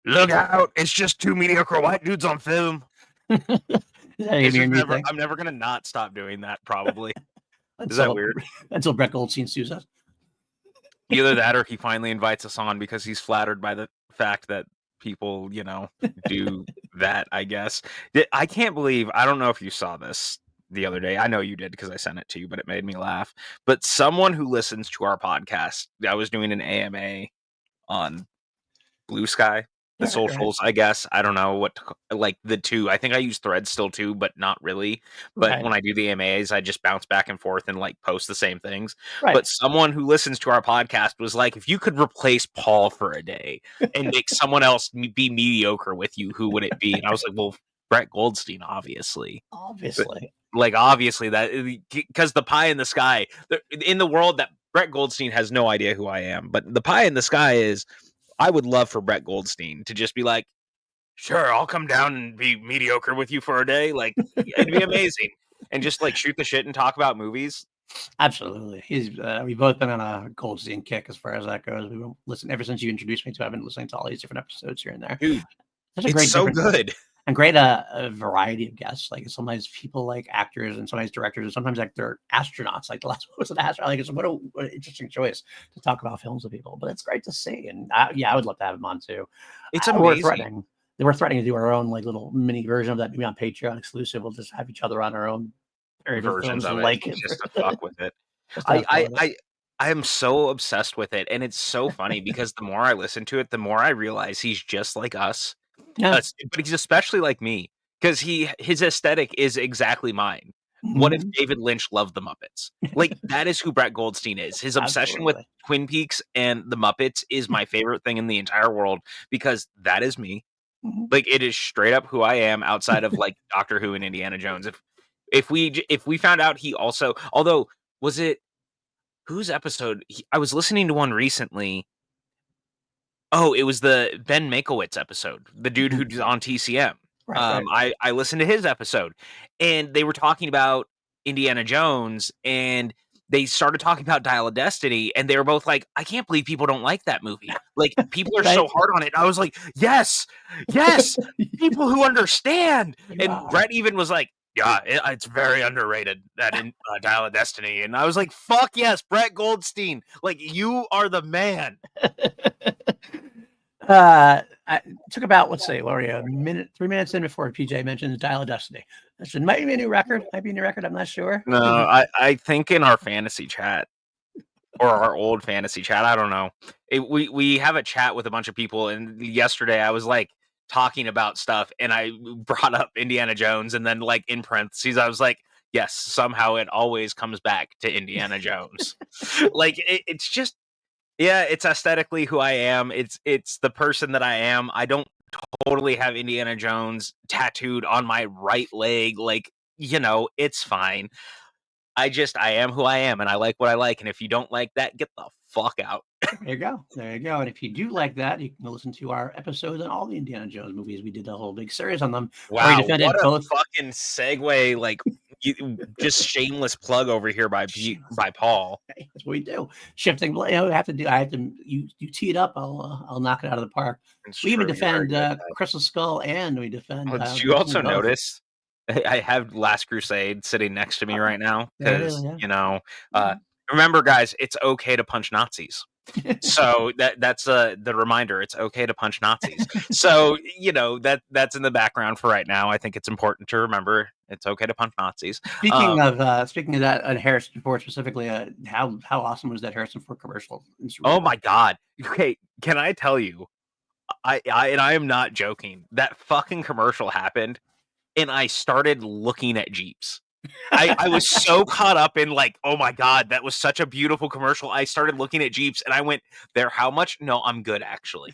Look out! It's just two mediocre white dudes on film. Is that It's your just new never. thing? I'm never gonna not stop doing that. Probably. Is Until that weird? until Brett Goldstein sues us. Either that, or he finally invites us on because he's flattered by the fact that people, do that. I guess. I can't believe. I don't know if you saw this the other day. I know you did because I sent it to you, but it made me laugh. But someone who listens to our podcast, I was doing an AMA on Blue Sky, the Right, right. socials, I guess. I don't know what like the two. I think I use Threads still too, but not really. But Right. when I do the AMAs, I just bounce back and forth and like post the same things. Right. But someone who listens to our podcast was like, if you could replace Paul for a day and make someone else be mediocre with you, who would it be? And I was like, well, Brett Goldstein, obviously. Obviously. Like obviously that because the pie in the sky in the world that Brett Goldstein has no idea who I am, but the pie in the sky is I would love for Brett Goldstein to just be like, sure, I'll come down and be mediocre with you for a day. Like, it'd be amazing. And just like shoot the shit and talk about movies. Absolutely. We've both been on a Goldstein kick as far as that goes. We've been listening ever since you introduced me to. I've been listening to all these different episodes here and there. Dude, it's so good. And great a variety of guests. Like sometimes people like actors and sometimes directors and sometimes like they're astronauts. Like the last one was an astronaut. Like what an interesting choice to talk about films with people. But it's great to see. And I would love to have him on too. It's amazing. We're threatening to do our own like little mini version of that, maybe on Patreon exclusive. We'll just have each other on our own versions of it, like just to fuck with it. I am so obsessed with it, and it's so funny because the more I listen to it, the more I realize he's just like us. Yeah. But he's especially like me because his aesthetic is exactly mine. Mm-hmm. What if David Lynch loved the Muppets? Like that is who Brett Goldstein is. His obsession with Twin Peaks and the Muppets is my favorite thing in the entire world because that is me. Mm-hmm. Like it is straight up who I am outside of like Doctor Who and Indiana Jones. If we found out he also, although was it whose episode? I was listening to one recently. Oh, it was the Ben Makowitz episode, the dude who's on TCM. Right. I listened to his episode, and they were talking about Indiana Jones, and they started talking about Dial of Destiny, and they were both like, I can't believe people don't like that movie. Like, people are so hard on it. I was like, yes, people who understand. And Brett even was like, yeah, it's very underrated, that in Dial of Destiny. And I was like, fuck yes, Brett Goldstein. Like, you are the man. I took about, let's say, Laurie, 3 minutes in before PJ mentions Dial of Destiny. That might be a new record. I'm not sure. No, I think in our fantasy chat or our old fantasy chat, I don't know. We have a chat with a bunch of people, and yesterday I was like talking about stuff, and I brought up Indiana Jones, and then like in parentheses, I was like, yes, somehow it always comes back to Indiana Jones. Like it's just. Yeah, it's aesthetically who I am. It's the person that I am. I don't totally have Indiana Jones tattooed on my right leg. Like, it's fine. I am who I am, and I like what I like. And if you don't like that, get the fuck out. There you go. And if you do like that, you can listen to our episodes on all the Indiana Jones movies. We did a whole big series on them. Wow, what a fucking segue! Like, just shameless plug over here by Paul. That's what we do. Shifting. I have to. You tee it up. I'll knock it out of the park. We even defend Crystal Skull, and we defend. Did you also notice? I have Last Crusade sitting next to me right now because remember, guys, it's okay to punch Nazis. So that's the reminder. It's okay to punch Nazis. So that's in the background for right now. I think it's important to remember it's okay to punch Nazis. Speaking of that, Harrison Ford specifically, how awesome was that Harrison Ford commercial? Oh my God! Okay, can I tell you? I am not joking. That fucking commercial happened, and I started looking at Jeeps. I was so caught up in like, oh my God, that was such a beautiful commercial. I started looking at Jeeps and I went, there, how much? No, I'm good actually.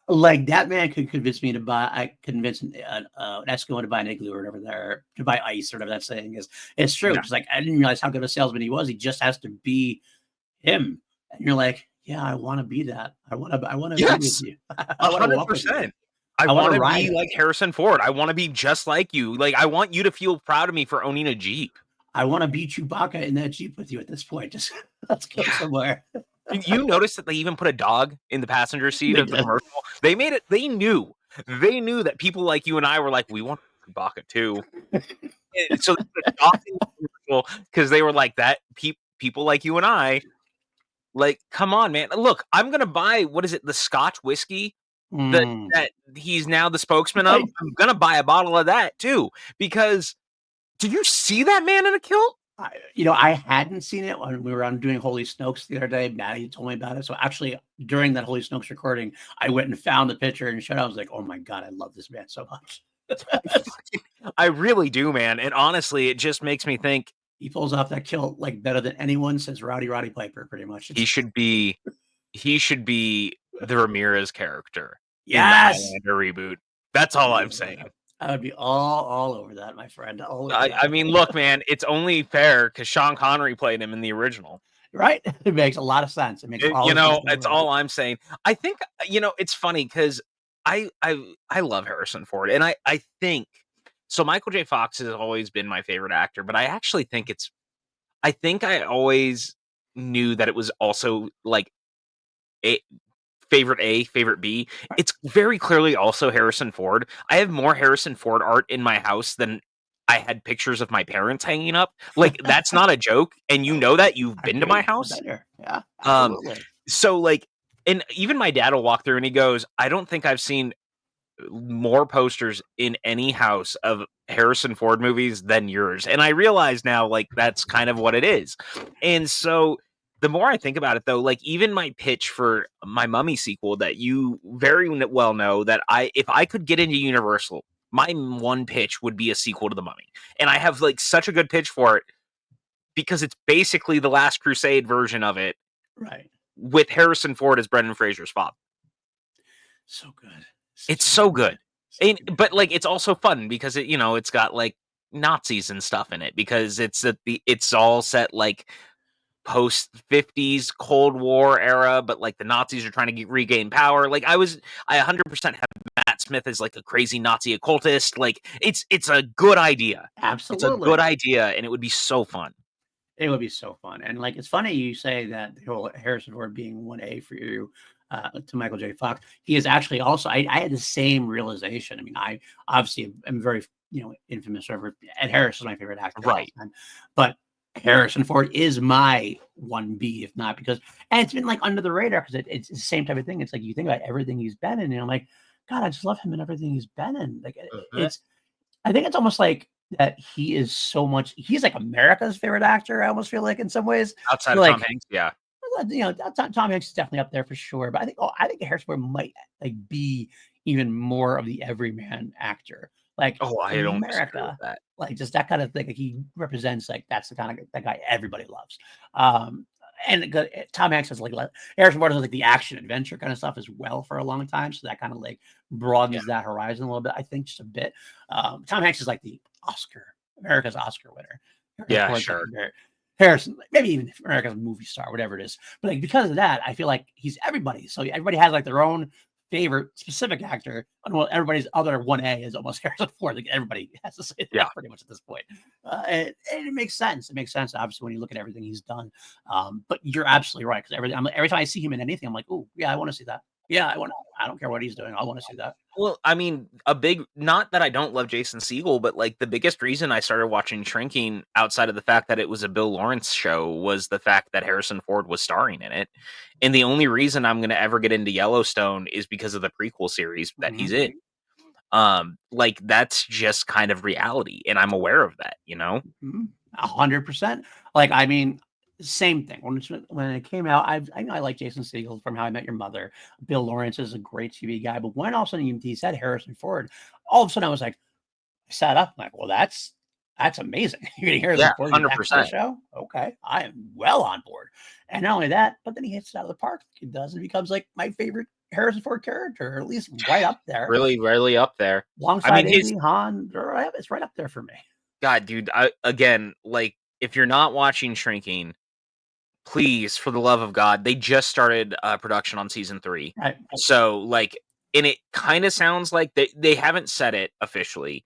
Like that man could convince me to buy, an Eskimo to buy an Igloo or whatever there, to buy ice or whatever that saying is. It's true. Yeah. It's like, I didn't realize how good a salesman he was. He just has to be him. And you're like, yeah, I want to be that. I want to be with you. 100%. I want to be like Harrison Ford. I want to be just like you. Like, I want you to feel proud of me for owning a Jeep. I want to be Chewbacca in that Jeep with you at this point. Just let's go somewhere. You notice that they even put a dog in the passenger seat of the did. commercial? They made it. They knew that people like you and I were like, we want Chewbacca too. So they put a dog in the commercial because they were like that. People like you and I, like, come on, man. Look, I'm gonna buy what is it, the Scotch whiskey that he's now the spokesman of. I'm gonna buy a bottle of that too because did you see that man in a kilt? I hadn't seen it when we were on doing Holy Snokes the other day. Maddie told me about it. So actually, during that Holy Snokes recording, I went and found the picture and showed. I was like, "Oh my god, I love this man so much." I really do, man. And honestly, it just makes me think he pulls off that kilt like better than anyone since Roddy Piper, pretty much. He should be the Ramirez character in the yes, Highlander reboot. That's all I'm saying. I would be all over that, my friend. I mean, look, man, it's only fair because Sean Connery played him in the original. Right? It makes a lot of sense. It makes all that's all I'm saying. I think it's funny because I love Harrison Ford, and I think so. Michael J. Fox has always been my favorite actor, but I actually think I always knew that it was also like A, favorite B. It's very clearly also Harrison Ford. I have more Harrison Ford art in my house than I had pictures of my parents hanging up. Like, that's not a joke, and you know that. You've been to my house. Yeah, absolutely. So, like, and even my dad will walk through and he goes, I don't think I've seen more posters in any house of Harrison Ford movies than yours. And I realize now, like, that's kind of what it is. And so the more I think about it, though, like, even my pitch for my Mummy sequel that you very well know that if I could get into Universal, my one pitch would be a sequel to The Mummy. And I have, like, such a good pitch for it because it's basically the Last Crusade version of it. Right. With Harrison Ford as Brendan Fraser's father. So good. It's so good. But like, it's also fun because it's got like Nazis and stuff in it because it's all set like post 50s Cold War era, but like the Nazis are trying to regain power. Like I 100% have Matt Smith as like a crazy Nazi occultist. Like it's a good idea. Absolutely. It's a good idea, and it would be so fun. It would be so fun. And like, it's funny you say that the whole Harrison Ford being 1A for you to Michael J. Fox. He is actually also, I had the same realization. I mean, I obviously am very, infamous over Ed Harris is my favorite actor. Right. But Harrison Ford is my 1B, if not because, and it's been like under the radar because it's the same type of thing. It's like you think about everything he's been in, and I'm like, God, I just love him in everything he's been in. Like I think it's almost like that he's like America's favorite actor. I almost feel like in some ways, outside of Tom Hanks, yeah. Tom Hanks is definitely up there for sure. But I think Harrison Ford might like be even more of the everyman actor. Like, I don't America, that. Like just that kind of thing. Like he represents like that's the kind of that guy everybody loves. And Tom Hanks has like Harrison Ford has like the action adventure kind of stuff as well for a long time, so that kind of like broadens that horizon a little bit. I think just a bit. Tom Hanks is like the America's Oscar winner. Yeah, sure. Harrison, maybe even America's movie star, whatever it is. But like because of that, I feel like he's everybody. So everybody has like their own favorite specific actor. Well, everybody's other 1A is almost Harrison Ford. Like everybody has to say that pretty much at this point. And it makes sense. It makes sense, obviously, when you look at everything he's done. But you're absolutely right. Because every time I see him in anything, I'm like, oh, yeah, I want to see that. Yeah, I don't care what he's doing. I want to see that. Well, I mean, not that I don't love Jason Segel, but like the biggest reason I started watching Shrinking outside of the fact that it was a Bill Lawrence show was the fact that Harrison Ford was starring in it. And the only reason I'm going to ever get into Yellowstone is because of the prequel series that he's in. Like that's just kind of reality. And I'm aware of that, 100%. Like, I mean, same thing. When it came out, I know I like Jason Segel from How I Met Your Mother. Bill Lawrence is a great TV guy, but when all of a sudden he said Harrison Ford, all of a sudden I was like, I sat up, I'm like, well, that's amazing. You're gonna hear Harrison Ford 100% show. Okay, I am well on board. And not only that, but then he hits it out of the park. He does and becomes like my favorite Harrison Ford character, or at least right up there. Really, really up there. Alongside Indy, Han, it's right up there for me. God, dude, again, like if you're not watching Shrinking, please, for the love of God, they just started production on season 3. Right. So, like, and it kind of sounds like they haven't said it officially,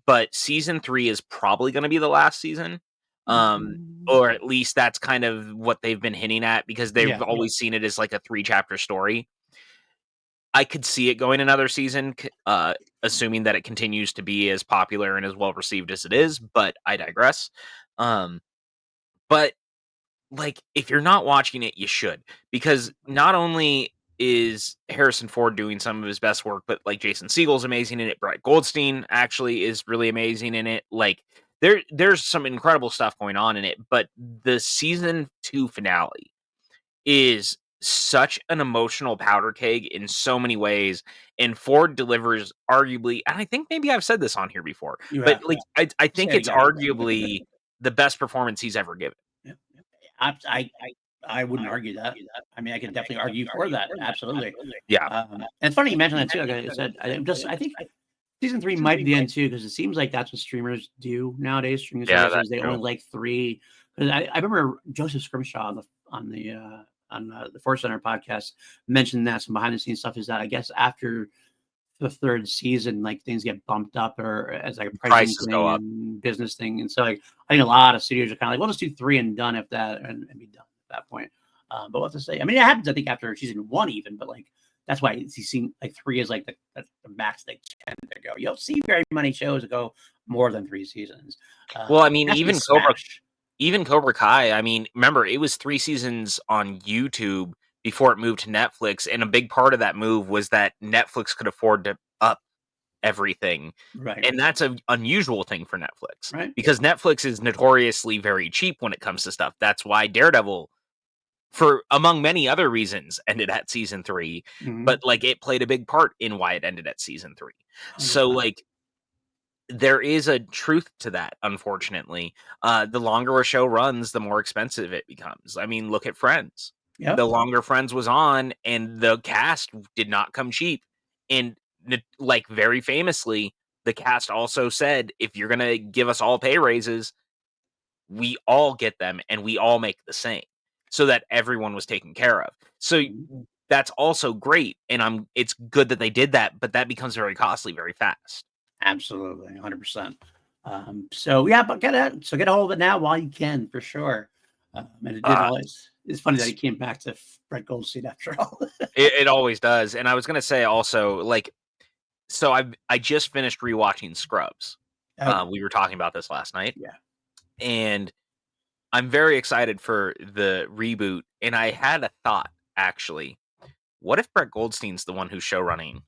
but season 3 is probably going to be the last season. Or at least that's kind of what they've been hinting at, because they've always seen it as like a 3-chapter story. I could see it going another season, assuming that it continues to be as popular and as well received as it is, but I digress. But like, if you're not watching it, you should, because not only is Harrison Ford doing some of his best work, but like Jason Segel's amazing in it. Brett Goldstein actually is really amazing in it. Like, there's some incredible stuff going on in it, but the season 2 finale is such an emotional powder keg in so many ways, and Ford delivers arguably, and I think maybe I've said this on here before, but like I think it's arguably the best performance he's ever given. I wouldn't argue that. I mean, I could definitely argue for that. Absolutely. Yeah. And it's funny you mentioned that too. Like I said, I think season 3 might be the end too, because it seems like that's what streamers do nowadays. Streaming services, they only like 3. Because I remember Joseph Scrimshaw on the Force Center podcast mentioned that some behind the scenes stuff is that I guess after the 3rd season, like things get bumped up or as like a pricing thing and business thing. And so like I think a lot of studios are kind of like, we'll just do 3 and done if that and be done at that point. But what to say? I mean, it happens I think after season 1 even, but like that's why you see like 3 is like the max they tend to go. You don't see very many shows that go more than 3 seasons. Well, I mean, even Cobra Kai, I mean, remember, it was 3 seasons on YouTube before it moved to Netflix, and a big part of that move was that Netflix could afford to up everything. Right. And that's an unusual thing for Netflix. Right. Because Netflix is notoriously very cheap when it comes to stuff. That's why Daredevil, for among many other reasons, ended at season 3. But like, it played a big part in why it ended at season 3. 100%. So like, there is a truth to that, unfortunately. The longer a show runs, the more expensive it becomes. I mean, look at Friends. Yep. The longer Friends was on, and the cast did not come cheap. And like, very famously, the cast also said, if you're going to give us all pay raises, we all get them and we all make the same, so that everyone was taken care of. So that's also great. And it's good that they did that, but that becomes very costly very fast. Absolutely, 100%. So yeah, but get a hold of it now while you can, for sure. And it did always. It's funny that he came back to Brett Goldstein after all. It always does. And I was gonna say also, like, so I just finished rewatching Scrubs. We were talking about this last night. Yeah. And I'm very excited for the reboot. And I had a thought, actually. What if Brett Goldstein's the one who's show running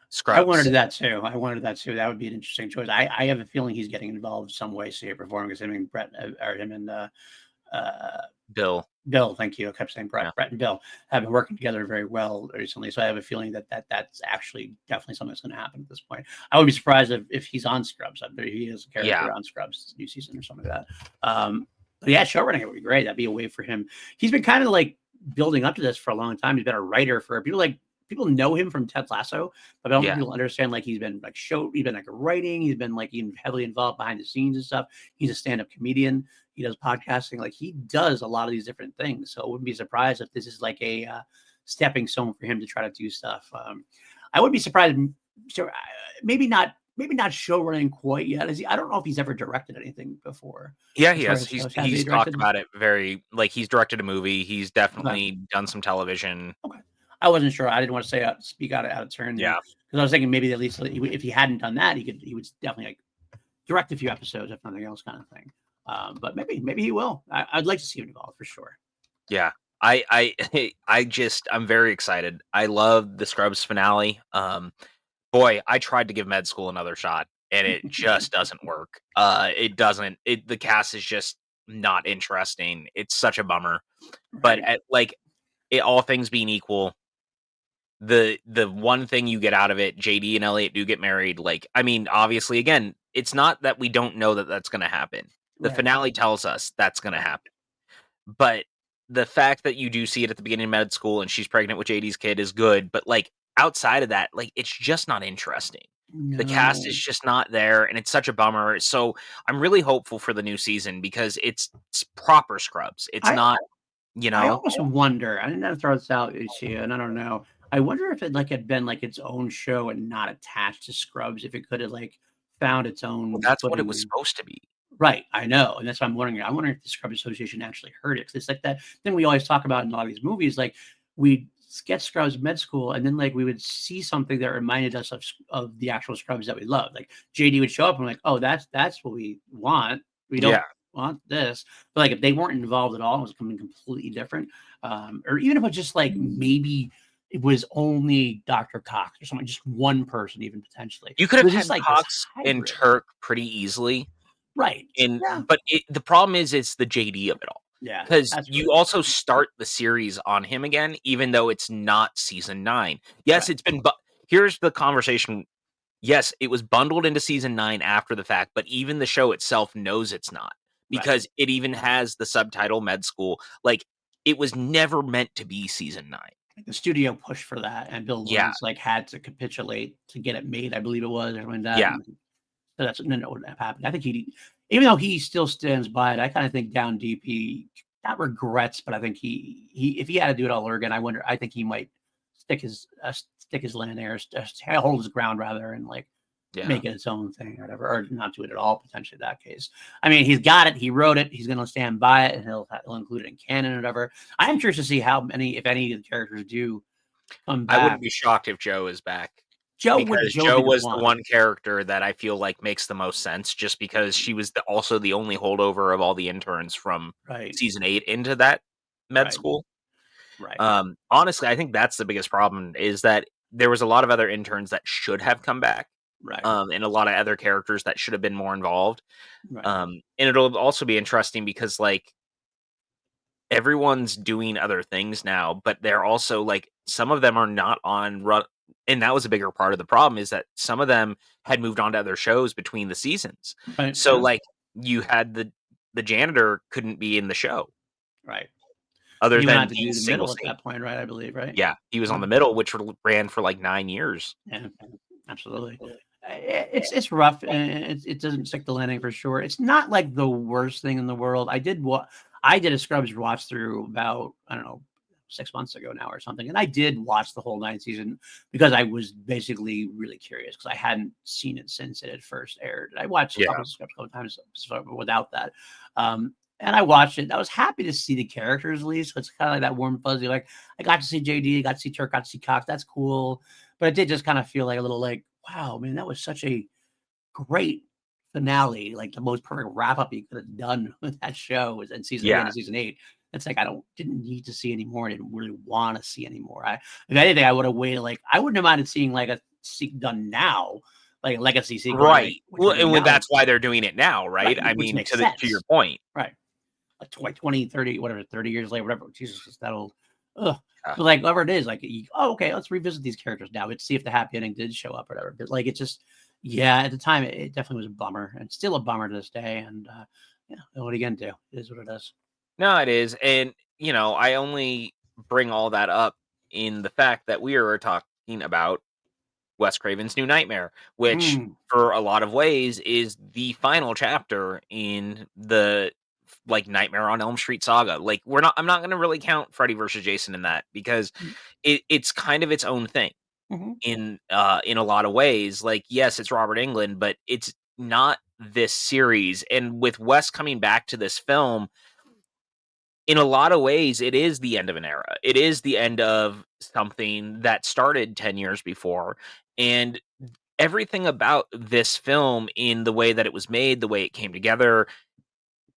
Scrubs? I wanted that too. That would be an interesting choice. I have a feeling he's getting involved some way, shape, or form, because him and Brett, or him and Bill. Thank you. I kept saying Brett. Yeah. Brett and Bill have been working together very well recently. So I have a feeling that's actually definitely something that's going to happen at this point. I would be surprised if he's on Scrubs. I bet he is a character on Scrubs this new season or something like that. But yeah, show running it would be great. That'd be a way for him. He's been kind of like building up to this for a long time. He's been a writer for people like. People know him from Ted Lasso, but I don't think people understand like he's been like writing, he's been like even heavily involved behind the scenes and stuff. He's a stand-up comedian, he does podcasting, like he does a lot of these different things. So I wouldn't be surprised if this is like a stepping stone for him to try to do stuff. I would be surprised, maybe not show running quite yet. I don't know if he's ever directed anything before. Yeah, he has. He's talked about it very, like, he's directed a movie. He's definitely done some television. Okay. I wasn't sure. I didn't want to speak out of turn. Yeah, because I was thinking maybe at least if he hadn't done that, he would definitely like direct a few episodes, if nothing else, kind of thing. But maybe he will. I'd like to see him involved for sure. Yeah, I'm very excited. I love the Scrubs finale. Boy, I tried to give med school another shot, and it just doesn't work. It doesn't. The cast is just not interesting. It's such a bummer. Right. But all things being equal, the one thing you get out of it, JD and Elliot do get married. Like, I mean, obviously, again, it's not that we don't know that that's going to happen. The finale tells us that's going to happen. But the fact that you do see it at the beginning of med school and she's pregnant with JD's kid is good. But like, outside of that, like, it's just not interesting. No. The cast is just not there, and it's such a bummer. So I'm really hopeful for the new season, because it's proper Scrubs. It's not, I almost wonder, I didn't throw this out to you, and I don't know. I wonder if it had been like its own show and not attached to Scrubs, if it could have like found its own. Well, that's what it was supposed to be. Right, I know, and that's why I'm wondering. I'm wondering if the Scrubs Association actually heard it, 'cause it's like that thing we always talk about in a lot of these movies, like, we get Scrubs med school, and then, like, we would see something that reminded us of the actual Scrubs that we love. Like, JD would show up, and we're like, "Oh, that's what we want. We Yeah. don't want this." But, like, if they weren't involved at all, it was something completely different, or even if it was just, like, maybe it was only Dr. Cox or something, just one person even potentially. You could It have was just had like this Cox and hybrid. Turk pretty easily. Right. And Yeah. but the problem is it's the JD of it all. Yeah, Because that's really you the also problem. start the series on him again, even though it's not season 9. Yes, Right. it's been but here's the conversation. Yes, it was bundled into season 9 after the fact, but even the show itself knows it's not, Right. because it even has the subtitle med school. Like, it was never meant to be season 9. The studio pushed for that, and Bill Yeah, Lawrence, like, had to capitulate to get it made, I believe it was, or something like that, yeah. and so that's then it wouldn't have happened. I think he even though he still stands by it, I kinda think down deep he not regrets, but I think he if he had to do it all over again, I think he might stick his land there, just hold his ground rather, and, like, Yeah. make it its own thing or whatever, or not do it at all potentially in that case. I mean, he's got it, he wrote it, he's gonna stand by it, and he'll include it in canon or whatever. I'm curious to see how many, if any, of the characters do come I back. wouldn't be shocked if Joe is back, because Joe would Joe be the was the one, one character that I feel like makes the most sense, just because she was also the only holdover of all the interns from right, season 8 into that med right, school. right, Honestly, I think that's the biggest problem, is that there was a lot of other interns that should have come back, right, and a lot of other characters that should have been more involved. right. And it'll also be interesting because, like, everyone's doing other things now, but they're also, like, some of them are not on run, and that was a bigger part of the problem, is that some of them had moved on to other shows between the seasons. Right, So, yeah, like, you had the janitor couldn't be in the show right. other He went than on to being do the single middle at scene. that point, right, I believe, right? Yeah, he was on Yeah, the middle, which ran for, like, 9 years. yeah, absolutely. It's rough, and it doesn't stick the landing for sure. It's not like the worst thing in the world. I did a Scrubs watch through about, I don't know, 6 months ago now or something, and I did watch the whole 9th season because I was basically really curious because I hadn't seen it since it had first aired. I watched a couple Yeah, of Scrubs a couple times without that, and I watched it. I was happy to see the characters at least, so it's kinda like that warm fuzzy, like, I got to see JD, got to see Turk, got to see Cox, that's cool, but it did just kinda feel like a little like, wow, man, that was such a great finale, like the most perfect wrap up you could have done with that show was in season, at the end yeah. of season 8. It's like I didn't need to see any more. I didn't really want to see any more. If anything, I would have waited. Like I wouldn't have minded seeing like a done now, like a legacy sequel, like Right. which Well, would be and when now, that's why they're doing it now, right? right? I Which mean, makes to your sense, point. right? Like 20, 30, whatever, 30 years later, whatever. Jesus, is that old. Ugh. Yeah. But like whatever it is, like oh, okay, let's revisit these characters now. Let's see if the happy ending did show up or whatever. But like it just, yeah, at the time it definitely was a bummer, and still a bummer to this day. And yeah, what are you gonna do? It is what it is. No, it is, and, I only bring all that up in the fact that we are talking about Wes Craven's New Nightmare, which, Mm, for a lot of ways, is the final chapter in the, like, Nightmare on Elm Street saga. Like, I'm not gonna really count Freddy versus Jason in that, because it's kind of its own thing mm-hmm, in a lot of ways. Like, yes, it's Robert Englund, but it's not this series. And with Wes coming back to this film, in a lot of ways, it is the end of an era. It is the end of something that started 10 years before. And everything about this film, in the way that it was made, the way it came together,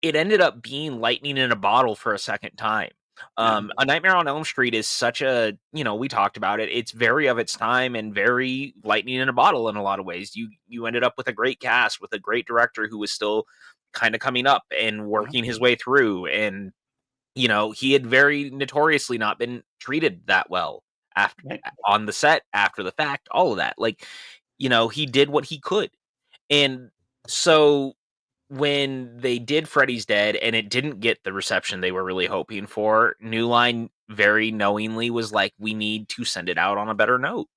it ended up being lightning in a bottle for a second time. yeah, A Nightmare on Elm Street is such a, we talked about it. It's very of its time and very lightning in a bottle in a lot of ways. You ended up with a great cast, with a great director who was still kind of coming up and yeah, working his way through. And he had very notoriously not been treated that well after, right, on the set, after the fact, all of that. Like, he did what he could. And so when they did Freddy's Dead and it didn't get the reception they were really hoping for, New Line very knowingly was like, we need to send it out on a better note.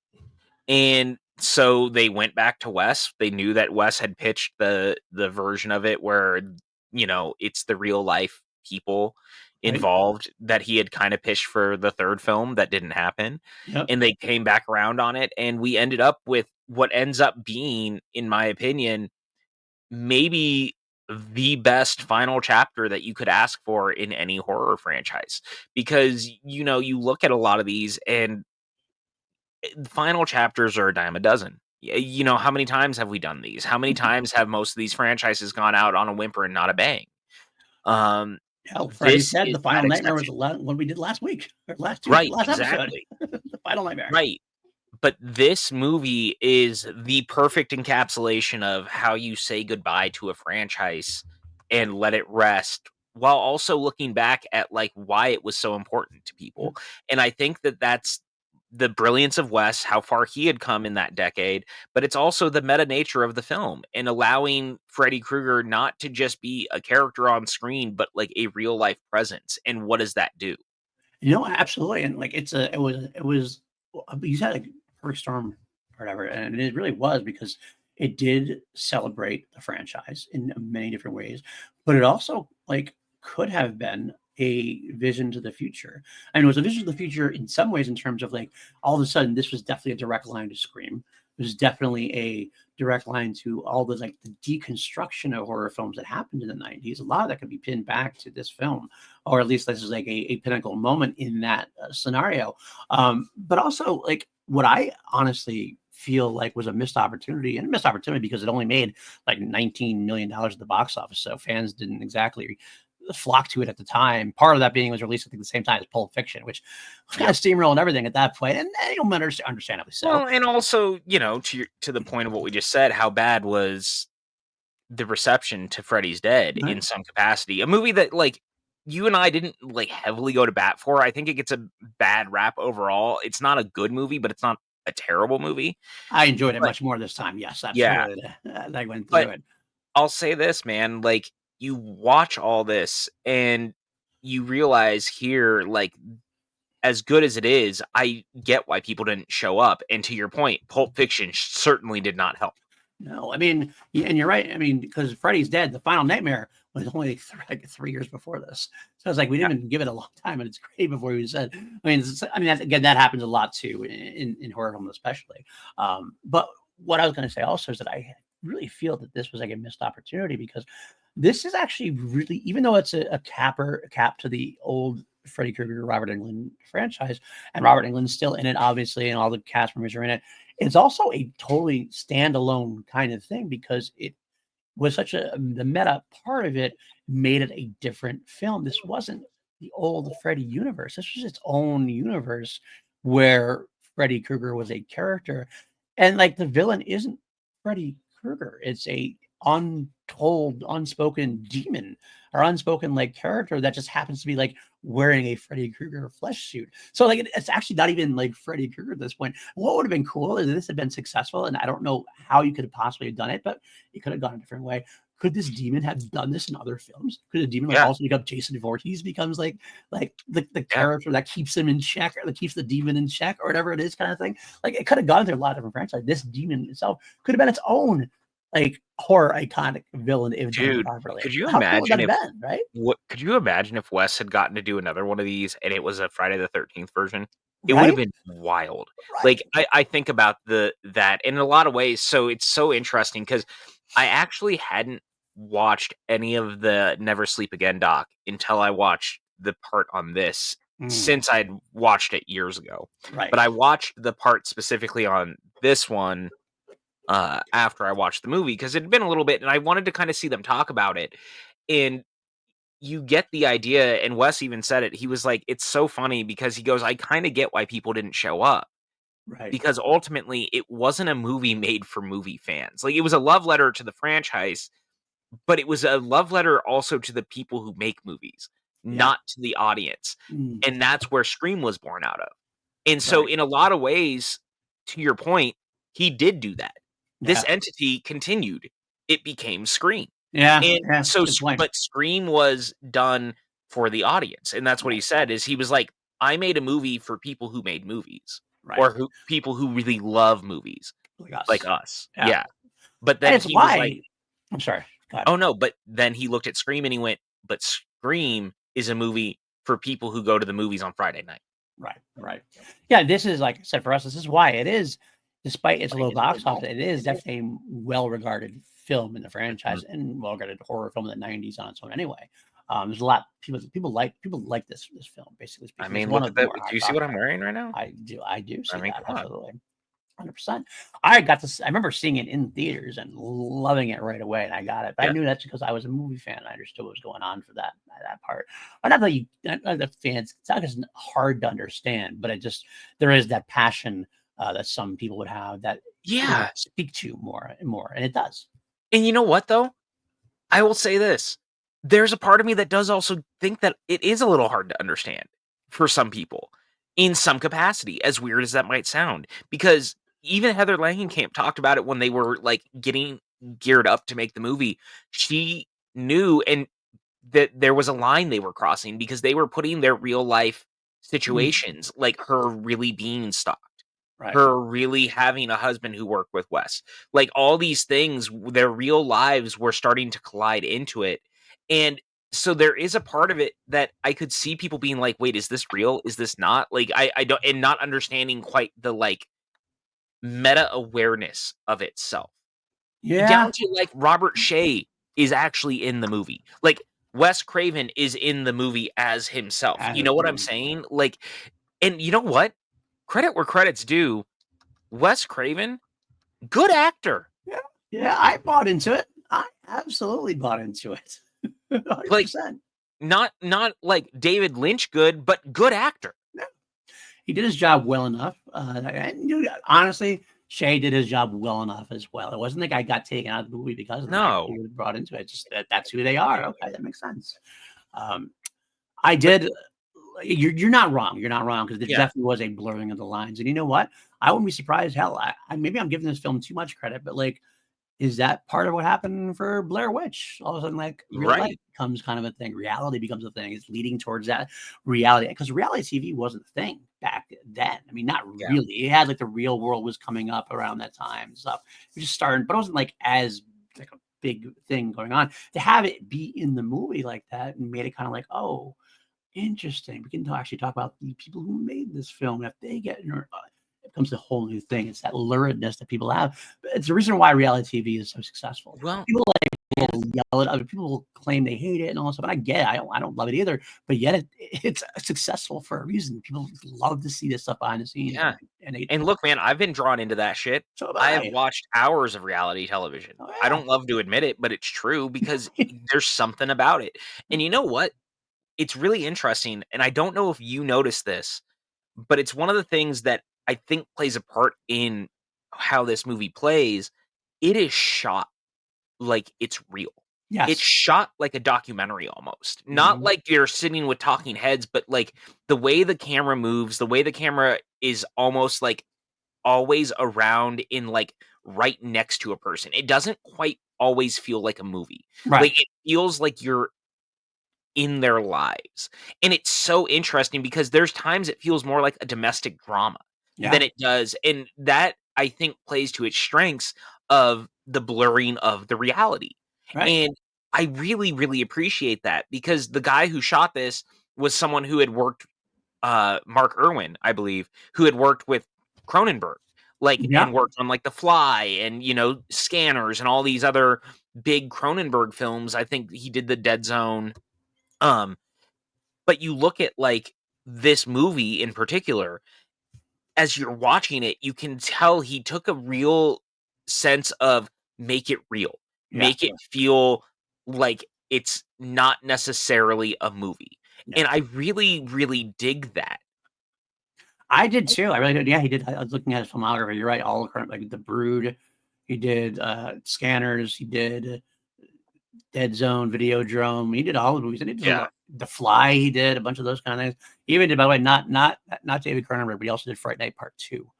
And so they went back to Wes. They knew that Wes had pitched the version of it where, it's the real life people right, involved, that he had kind of pitched for the third film that didn't happen. yep, And they came back around on it, and we ended up with what ends up being, in my opinion, maybe the best final chapter that you could ask for in any horror franchise. Because, you look at a lot of these and final chapters are a dime a dozen. How many times have we done these? How many times have most of these franchises gone out on a whimper and not a bang? Um, Hell, Freddy's this Dead, is the Final that Nightmare was exception. the one we did last week, or Right, last episode. exactly. The Final Nightmare. Right. But this movie is the perfect encapsulation of how you say goodbye to a franchise and let it rest while also looking back at like why it was so important to Yeah. people. And I think that that's the brilliance of Wes, how far he had come in that decade, but it's also the meta nature of the film and allowing Freddy Krueger not to just be a character on screen, but like a real life presence. And what does that do? Absolutely, and like it was you said like perfect storm or whatever, and it really was because it did celebrate the franchise in many different ways, but it also like could have been a vision to the future. And it was a vision to the future in some ways in terms of like all of a sudden this was definitely a direct line to Scream. It was definitely a direct line to all the like the deconstruction of horror films that happened in the 90s. A lot of that could be pinned back to this film, or at least this is like a pinnacle moment in that scenario. But also, like, what I honestly feel like was a missed opportunity, and a missed opportunity because it only made like $19 million at the box office. So fans didn't exactly flock to it at the time. Part of that being it was released, I think, the same time as Pulp Fiction, which was kind of steamrolling everything at that point, and understandably so. Well, and also, to the point of what we just said, how bad was the reception to Freddy's Dead Right. in some capacity? A movie that like you and I didn't like heavily go to bat for. I think it gets a bad rap overall. It's not a good movie, but it's not a terrible movie. I enjoyed it But much more this time. Yes, yeah, absolutely. I went but through it. I'll say this, man, like you watch all this and you realize here, like as good as it is, I get why people didn't show up. And to your point, Pulp Fiction certainly did not help. No, I mean, and you're right. I mean, because Freddy's Dead, the Final Nightmare was only like 3 years before this. So it's like we Yeah. didn't even give it a long time, and it's great before we said. Again, that happens a lot too in horror films, especially. But what I was going to say also is that I really feel that this was like a missed opportunity because this is actually really, even though it's a cap to the old Freddy Krueger Robert Englund franchise, and Robert Englund's still in it, obviously, and all the cast members are in it. It's also a totally standalone kind of thing because it was such the meta part of it made it a different film. This wasn't the old Freddy universe. This was its own universe where Freddy Krueger was a character. And like the villain isn't Freddy Krueger. It's a untold, unspoken demon or unspoken like character that just happens to be like wearing a Freddy Krueger flesh suit. So like it's actually not even like Freddy Krueger at this point. What would have been cool is if this had been successful, and I don't know how you could have possibly done it, but it could have gone a different way. Could this demon have done this in other films? Could a demon like Yeah. also become Jason Voorhees becomes like the Yeah. character that keeps him in check or that keeps the demon in check or whatever it is kind of thing? Like it could have gone through a lot of different franchises. This demon itself could have been its own like horror iconic villain if done Dude, properly. could you How cool would that imagine have if been, right? could you imagine if Wes had gotten to do another one of these and it was a Friday the 13th version? It would have Right? been wild. Right. Like I think about that in a lot of ways. So it's so interesting because I actually hadn't watched any of the Never Sleep Again doc until I watched the part on this Mm, since I'd watched it years ago. right. But I watched the part specifically on this one after I watched the movie because it had been a little bit and I wanted to kind of see them talk about it. And you get the idea, and Wes even said it. He was like, "It's so funny because he goes, I kind of get why people didn't show up Right. because ultimately it wasn't a movie made for movie fans. Like it was a love letter to the franchise, but it was a love letter also to the people who make movies, Yeah. not to the audience. Mm, And that's where Scream was born out of. And so, right. in a lot of ways, to your point, he did do that. This Yeah. entity continued. It became Scream. Yeah. And Yeah. so, Good point. but Scream was done for the audience. And that's what he Right. said is he was like, I made a movie for people who made movies Right. or who people who really love movies Like like us. us. Yeah. Yeah. But And then it's he was like, why I'm sorry. God. oh no, but then he looked at Scream and he went, but Scream is a movie for people who go to the movies on Friday night. Right. Right. Yeah. This is like I said for us. This is why it is, despite its low box office, it is definitely a well regarded film in the franchise, and well, got a horror film in the '90s on its own anyway. There's a lot people like this film. Basically I speaking, it's mean, one look of at the that. more Do high you see talked what I'm about. wearing right now? I do I see mean, that come on. absolutely. 100%. I got this. I remember seeing it in theaters and loving it right away, and I got it. But I knew that's because I was a movie fan. I understood what was going on for that part. But not that the fans. It's not just hard to understand, but there is that passion that some people would have that Yeah. speak to more and more, and it does. And you know what though? I will say this. There's a part of me that does also think that it is a little hard to understand for some people in some capacity, as weird as that might sound. Because even Heather Langenkamp talked about it when they were like getting geared up to make the movie. She knew and that there was a line they were crossing because they were putting their real life situations, like her really being stalked, Right. her really having a husband who worked with Wes, like all these things, their real lives were starting to collide into it. And so there is a part of it that I could see people being like, wait, is this real? Is this not? Like, I don't, and not understanding quite the like meta awareness of itself. Yeah. Down to like Robert Shea is actually in the movie. Like Wes Craven is in the movie as himself. You know what I'm saying? Like, and you know what? Credit where credit's due. Wes Craven, good actor. Yeah. Yeah. I bought into it. I absolutely bought into it. Like 100%. not like David Lynch good, but good actor. Yeah. He did his job well enough. And honestly, Shay did his job well enough as well. It wasn't like I got taken out of the movie because of the fact that No. he was brought into it. Just that's who they are. Okay, that makes sense. I did. You're not wrong. You're not wrong because there definitely was a blurring of the lines. And you know what? I wouldn't be surprised. Hell, maybe I'm giving this film too much credit, but like, is that part of what happened for Blair Witch? All of a sudden, like real life Right. becomes kind of a thing. Reality becomes a thing. It's leading towards that reality because reality TV wasn't a thing back then. I mean, not Yeah. really. It had like the real world was coming up around that time. So it just started, but it wasn't like as like a big thing going on. To have it be in the movie like that and made it kind of like, oh, interesting. We can actually talk about the people who made this film. If they get it becomes a whole new thing. It's that luridness that people have. It's the reason why reality TV is so successful. Well, People will yell at other people, will claim they hate it and all that stuff. And I get it. I don't love it either. But yet it's successful for a reason. People love to see this stuff behind the scenes. yeah. And And look, man, I've been drawn into that shit. so have I have I. watched hours of reality television. Oh, I yeah. don't love to admit it, but it's true because there's something about it. And you know what? It's really interesting, and I don't know if you noticed this, but it's one of the things that I think plays a part in how this movie plays. It is shot like it's real. It's Yes. shot like a documentary almost. Not Mhm. like you're sitting with talking heads, but like the way the camera moves, the way the camera is almost like always around in like right next to a person. It doesn't quite always feel like a movie. Right. Like it feels like you're in their lives. And it's so interesting because there's times it feels more like a domestic drama Yeah. than it does. And that I think plays to its strengths of the blurring of the reality. Right. And I really, really appreciate that because the guy who shot this was someone who had worked Mark Irwin, I believe, who had worked with Cronenberg, like Yeah. and worked on like The Fly and Scanners and all these other big Cronenberg films. I think he did the Dead Zone. Um, but you look at like this movie in particular, as you're watching it, you can tell he took a real sense of make it real, Yeah. make it feel like it's not necessarily a movie. Yeah. And I really, really dig that. I did too. I really did. Yeah, he did. I was looking at his filmography. You're right. All current, like The Brood. He did Scanners. He did Dead Zone, Videodrome. He did all the movies, and he did a Yeah. lot. The Fly. He did a bunch of those kind of things. He even did, by the way, not David Cronenberg, but he also did Fright Night Part 2.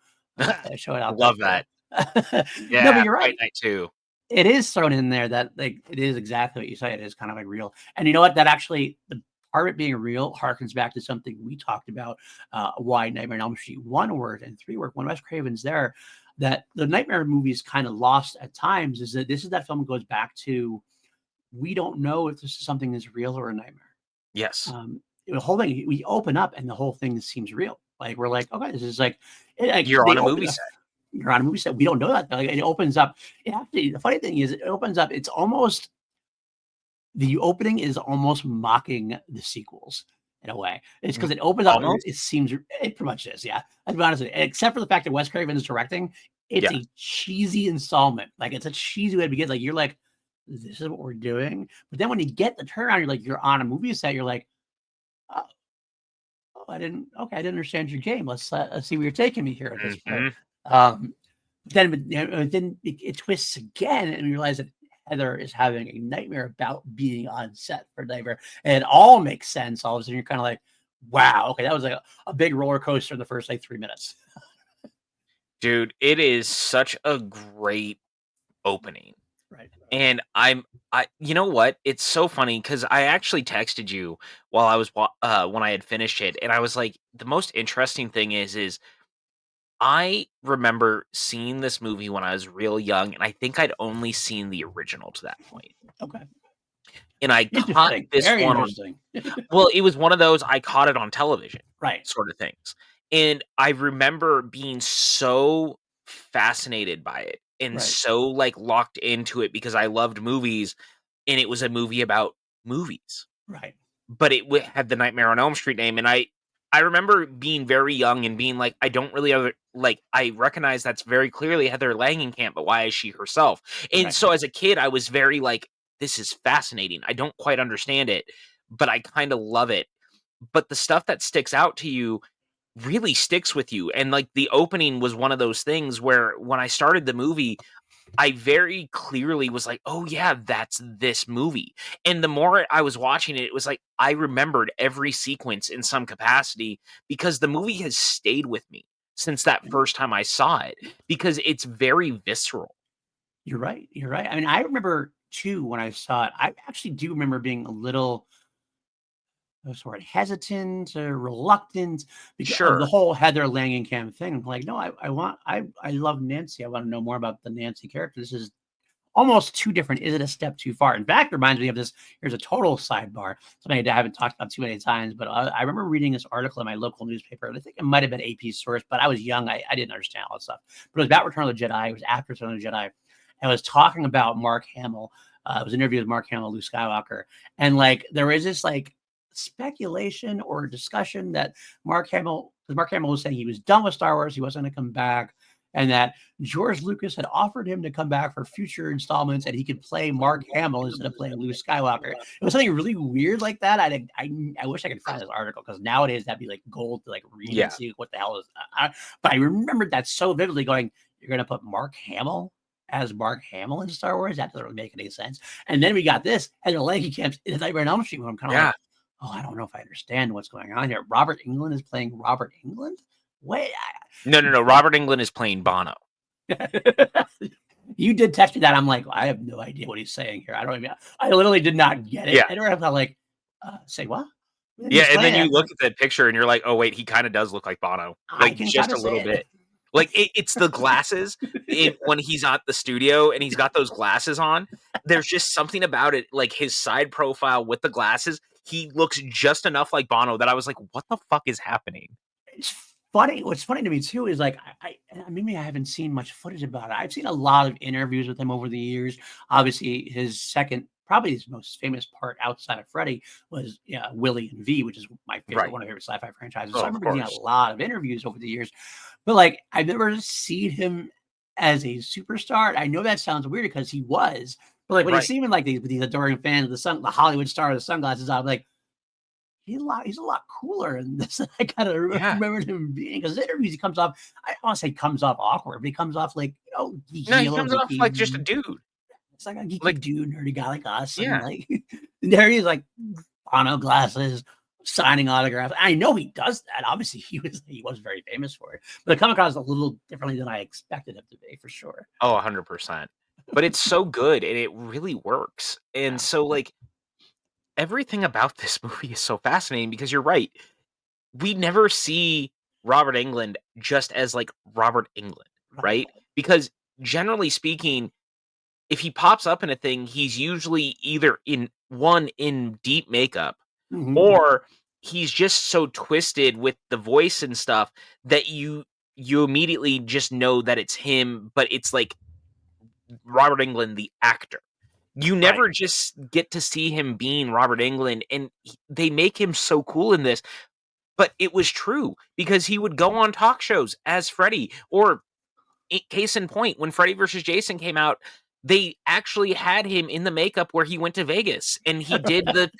Show it out there. Love that. No, but Yeah, you're Fight right. Night 2. It is thrown in there that like it is exactly what you say. It is kind of like real. And you know what? That actually the part of it being real harkens back to something we talked about. Why Nightmare on Elm Street 1 worked and 3 worked. When Wes Craven's there, that the Nightmare movies kind of lost at times is that this is that film goes back to we don't know if this is something that's real or a nightmare. Yes. The whole thing we open up and the whole thing seems real. Like we're like, okay, this is like, You're they on a open movie up. set. you're on a movie set. We don't know that. Like, it opens up. Actually, the funny thing is, it opens up. It's almost the opening is almost mocking the sequels in a way. It's because it opens up. Almost? It seems it pretty much is. Yeah, I'll be honest with you. Except for the fact that Wes Craven is directing, it's Yeah. a cheesy installment. Like it's a cheesy way to begin. Like you're like, this is what we're doing. But then when you get the turnaround, you're like, you're on a movie set. You're like, oh, I didn't. Okay, I didn't understand your game. Let's see where you're taking me here at this point. Um, then, then it twists again, and you realize that Heather is having a nightmare about being on set for Nightmare, and it all makes sense. All of a sudden, you're kind of like, "Wow, okay, that was like a big roller coaster in the first like 3 minutes." Dude, it is such a great opening. Right. And you know what? It's so funny because I actually texted you while I was when I had finished it, and I was like, the most interesting thing is I remember seeing this movie when I was real young, and I think I'd only seen the original to that point. Okay. And I caught Interesting. this Very one on interesting. well, it was one of those I caught it on television Right. sort of things. And I remember being so fascinated by it and Right. so like locked into it because I loved movies and it was a movie about movies. Right. But it had the Nightmare on Elm Street name, and I remember being very young and being like, I don't really like, I recognize that's very clearly Heather Langenkamp, but why is she herself? And Right. so as a kid, I was very like, this is fascinating. I don't quite understand it, but I kind of love it. But the stuff that sticks out to you really sticks with you. And like the opening was one of those things where when I started the movie, I very clearly was like, "Oh yeah, that's this movie." And the more I was watching it, it was like I remembered every sequence in some capacity because the movie has stayed with me since that first time I saw it because it's very visceral. You're right. You're right. I mean, I remember too when I saw it. I actually do remember being a little sort of hesitant or reluctant because of the Sure. whole Heather Langenkamp thing. I'm like, no, I love Nancy. I want to know more about the Nancy character. This is almost too different. Is it a step too far? In fact, it reminds me of this. Here's a total sidebar, something I haven't talked about too many times, but I remember reading this article in my local newspaper, and I think it might have been AP source, but I was young. I didn't understand all that stuff. But it was about Return of the Jedi. It was after Return of the Jedi. And it was talking about Mark Hamill. It was an interview with Mark Hamill, Luke Skywalker. And like, there was this like speculation or discussion that because Mark Hamill was saying he was done with Star Wars, he wasn't going to come back, and that George Lucas had offered him to come back for future installments and he could play Mark Hamill instead of playing Luke Skywalker. It was something really weird like that. I wish I could find this article because nowadays that'd be like gold to like read Yeah. and see what the hell is. But I remembered that so vividly going, you're going to put Mark Hamill as Mark Hamill in Star Wars? That doesn't really make any sense. And then we got this, and the Langenkamp in Nightmare on Elm Street, where I'm kind of like, oh, I don't know if I understand what's going on here. Robert Englund is playing Robert Englund? Wait. No. Robert Englund is playing Bono. You did text me that. I'm like, I have no idea what he's saying here. I literally did not get it. Yeah. And I felt like, say what? Yeah, and then you look at that picture and you're like, oh wait, he kind of does look like Bono. Like just a little bit. Like it's the glasses when he's at the studio and he's got those glasses on. There's just something about it, like his side profile with the glasses. He looks just enough like Bono that I was like, what the fuck is happening? It's funny. What's funny to me too is like maybe I haven't seen much footage about it. I've seen a lot of interviews with him over the years. Obviously, his probably his most famous part outside of Freddy was Willie and V, which is my favorite, one of my favorite sci-fi franchises. So I remember seeing a lot of interviews over the years. But like I've never seen him as a superstar. I know that sounds weird because he was, but like when you see him in like these adoring fans of the Hollywood star with the sunglasses on, I'm like, he's a lot cooler than this. I kind of remember him being, because interviews he comes off, I don't want to say comes off awkward, but he comes off like, he comes off like just a dude. It's like a geeky dude, nerdy guy like us. Yeah. And like there he is, like Bono glasses, signing autographs. I know he does that. Obviously, he was very famous for it, but it comes across a little differently than I expected him to be, for sure. Oh, 100%. But it's so good and it really works. And so like everything about this movie is so fascinating because you're right. We never see Robert Englund just as like Robert Englund, right? Because generally speaking, if he pops up in a thing, he's usually either in deep makeup or he's just so twisted with the voice and stuff that you immediately just know that it's him, but it's like Robert Englund, the actor. You Right. never just get to see him being Robert Englund, and they make him so cool in this. But it was true because he would go on talk shows as Freddy, or case in point, when Freddy versus Jason came out, they actually had him in the makeup where he went to Vegas and he did the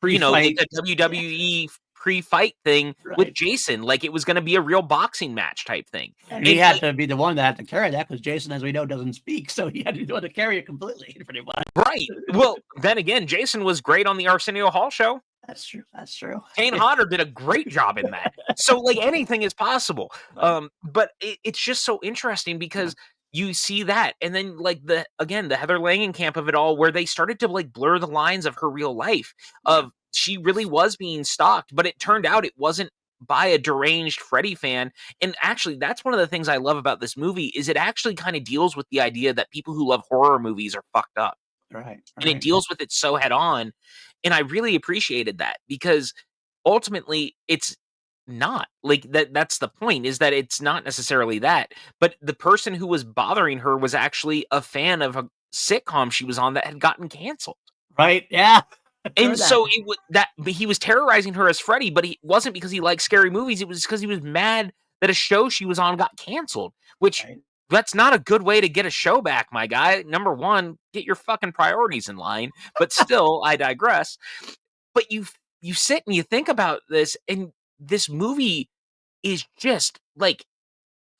Pre-fight. the WWE pre-fight thing with Right. Jason, like it was going to be a real boxing match type thing. And he And had like, to be the one that had to carry that because Jason, as we know, doesn't speak. So he had to be the one to carry it completely, pretty much. right. Well, then again, Jason was great on the Arsenio Hall show. That's true. That's true. Kane Hodder did a great job in that. So like anything is possible. Right. But it's just so interesting Yeah. because you see that, and then like the Heather Langenkamp of it all, where they started to like blur the lines of her real life. Yeah. Of she really was being stalked, but it turned out it wasn't by a deranged Freddy fan. And actually, that's one of the things I love about this movie is it actually kind of deals with the idea that people who love horror movies are fucked up, Right. and it Right. deals with it so head on. And I really appreciated that because ultimately it's not like that's the point, is that it's not necessarily that, but the person who was bothering her was actually a fan of a sitcom she was on that had gotten canceled. Right. Yeah. I've And heard that. so it was that, but he was terrorizing her as Freddy, but he wasn't because he liked scary movies. It was because he was mad that a show she was on got canceled, which Right. that's not a good way to get a show back, my guy. Number one, get your fucking priorities in line. But still, I digress. But you sit and you think about this, and this movie is just like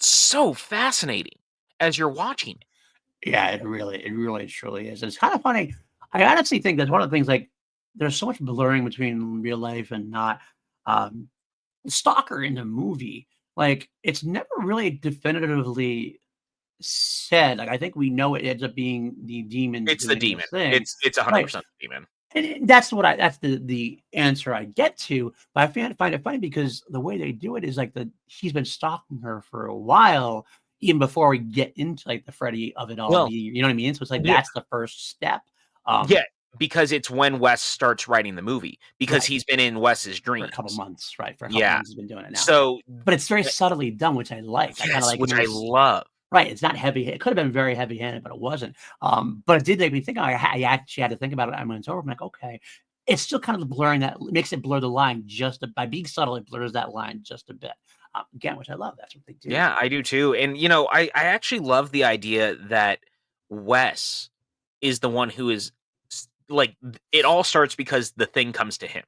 so fascinating as you're watching it. Yeah, it really truly is. It's kind of funny. I honestly think that's one of the things, like, there's so much blurring between real life and not. Um, Stalker in the movie, like, it's never really definitively said. Like, I think we know it ends up being the demons It's the doing demon. this thing. It's Right. 100% the demon. And that's the answer I get to. But find it funny because the way they do it is like he's been stalking her for a while, even before we get into like the Freddy of it all. Well, You know what I mean? So it's like yeah, that's the first step. yeah, because it's when Wes starts writing the movie because Right. he's been in Wes's For a couple dreams. months, right? For a couple Yeah. months, he's been doing it now. So But it's very subtly done, which I like. I kind of yes, like which I very. love. Right, it's not heavy. It could have been very heavy-handed, but it wasn't. But it did make me think. I actually had to think about it. When it's over, I'm like, okay, it's still kind of blurring that makes it blur the line by being subtle. It blurs that line just a bit. Again, which I love. That's what they do. Yeah, I do too. And I actually love the idea that Wes is the one who is like it all starts because the thing comes to him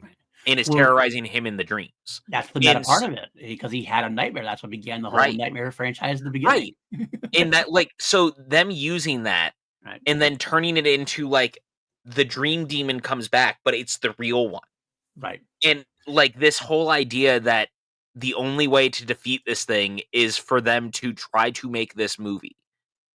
Right. and is Well, terrorizing him in the dreams. that's the meta And part of it because he had a nightmare. That's what began the whole right, nightmare franchise at the beginning. right. And that like so them using that Right. and then turning it into like the dream demon comes back, but it's the real one. Right. And like this whole idea that the only way to defeat this thing is for them to try to make this movie.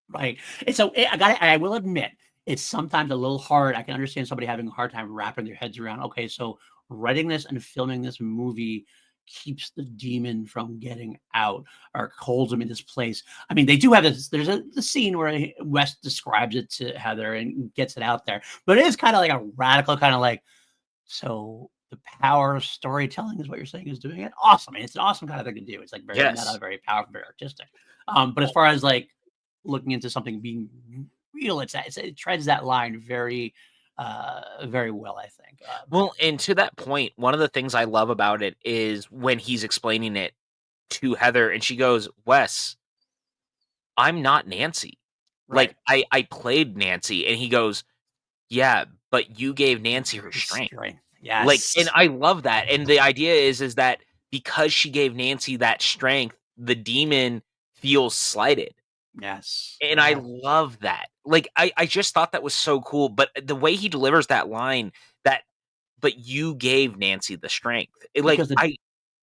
Right. And so I will admit, it's sometimes a little hard. I can understand somebody having a hard time wrapping their heads around, okay, so writing this and filming this movie keeps the demon from getting out or holds him in this place. I mean, they do have this. There's the scene where West describes it to Heather and gets it out there, but it is kind of like a radical kind of like, so the power of storytelling is what you're saying is doing it. Awesome. I mean, it's an awesome kind of thing to do. It's like very Yes. meta, very powerful, very artistic. But as far as like looking into something being real, it treads that line very well, I think. Well, and to that point, one of the things I love about it is when he's explaining it to Heather and she goes, "Wes, I'm not Nancy. Right. Like I played Nancy." And he goes, "Yeah, but you gave Nancy her strength." Strength. Like, and Yes. I love that. And the idea is that because she gave Nancy that strength, the demon feels slighted. Yes. And I Yeah. love that. Like, I just thought that was so cool, but the way he delivers that line, that "But you gave Nancy the strength," Because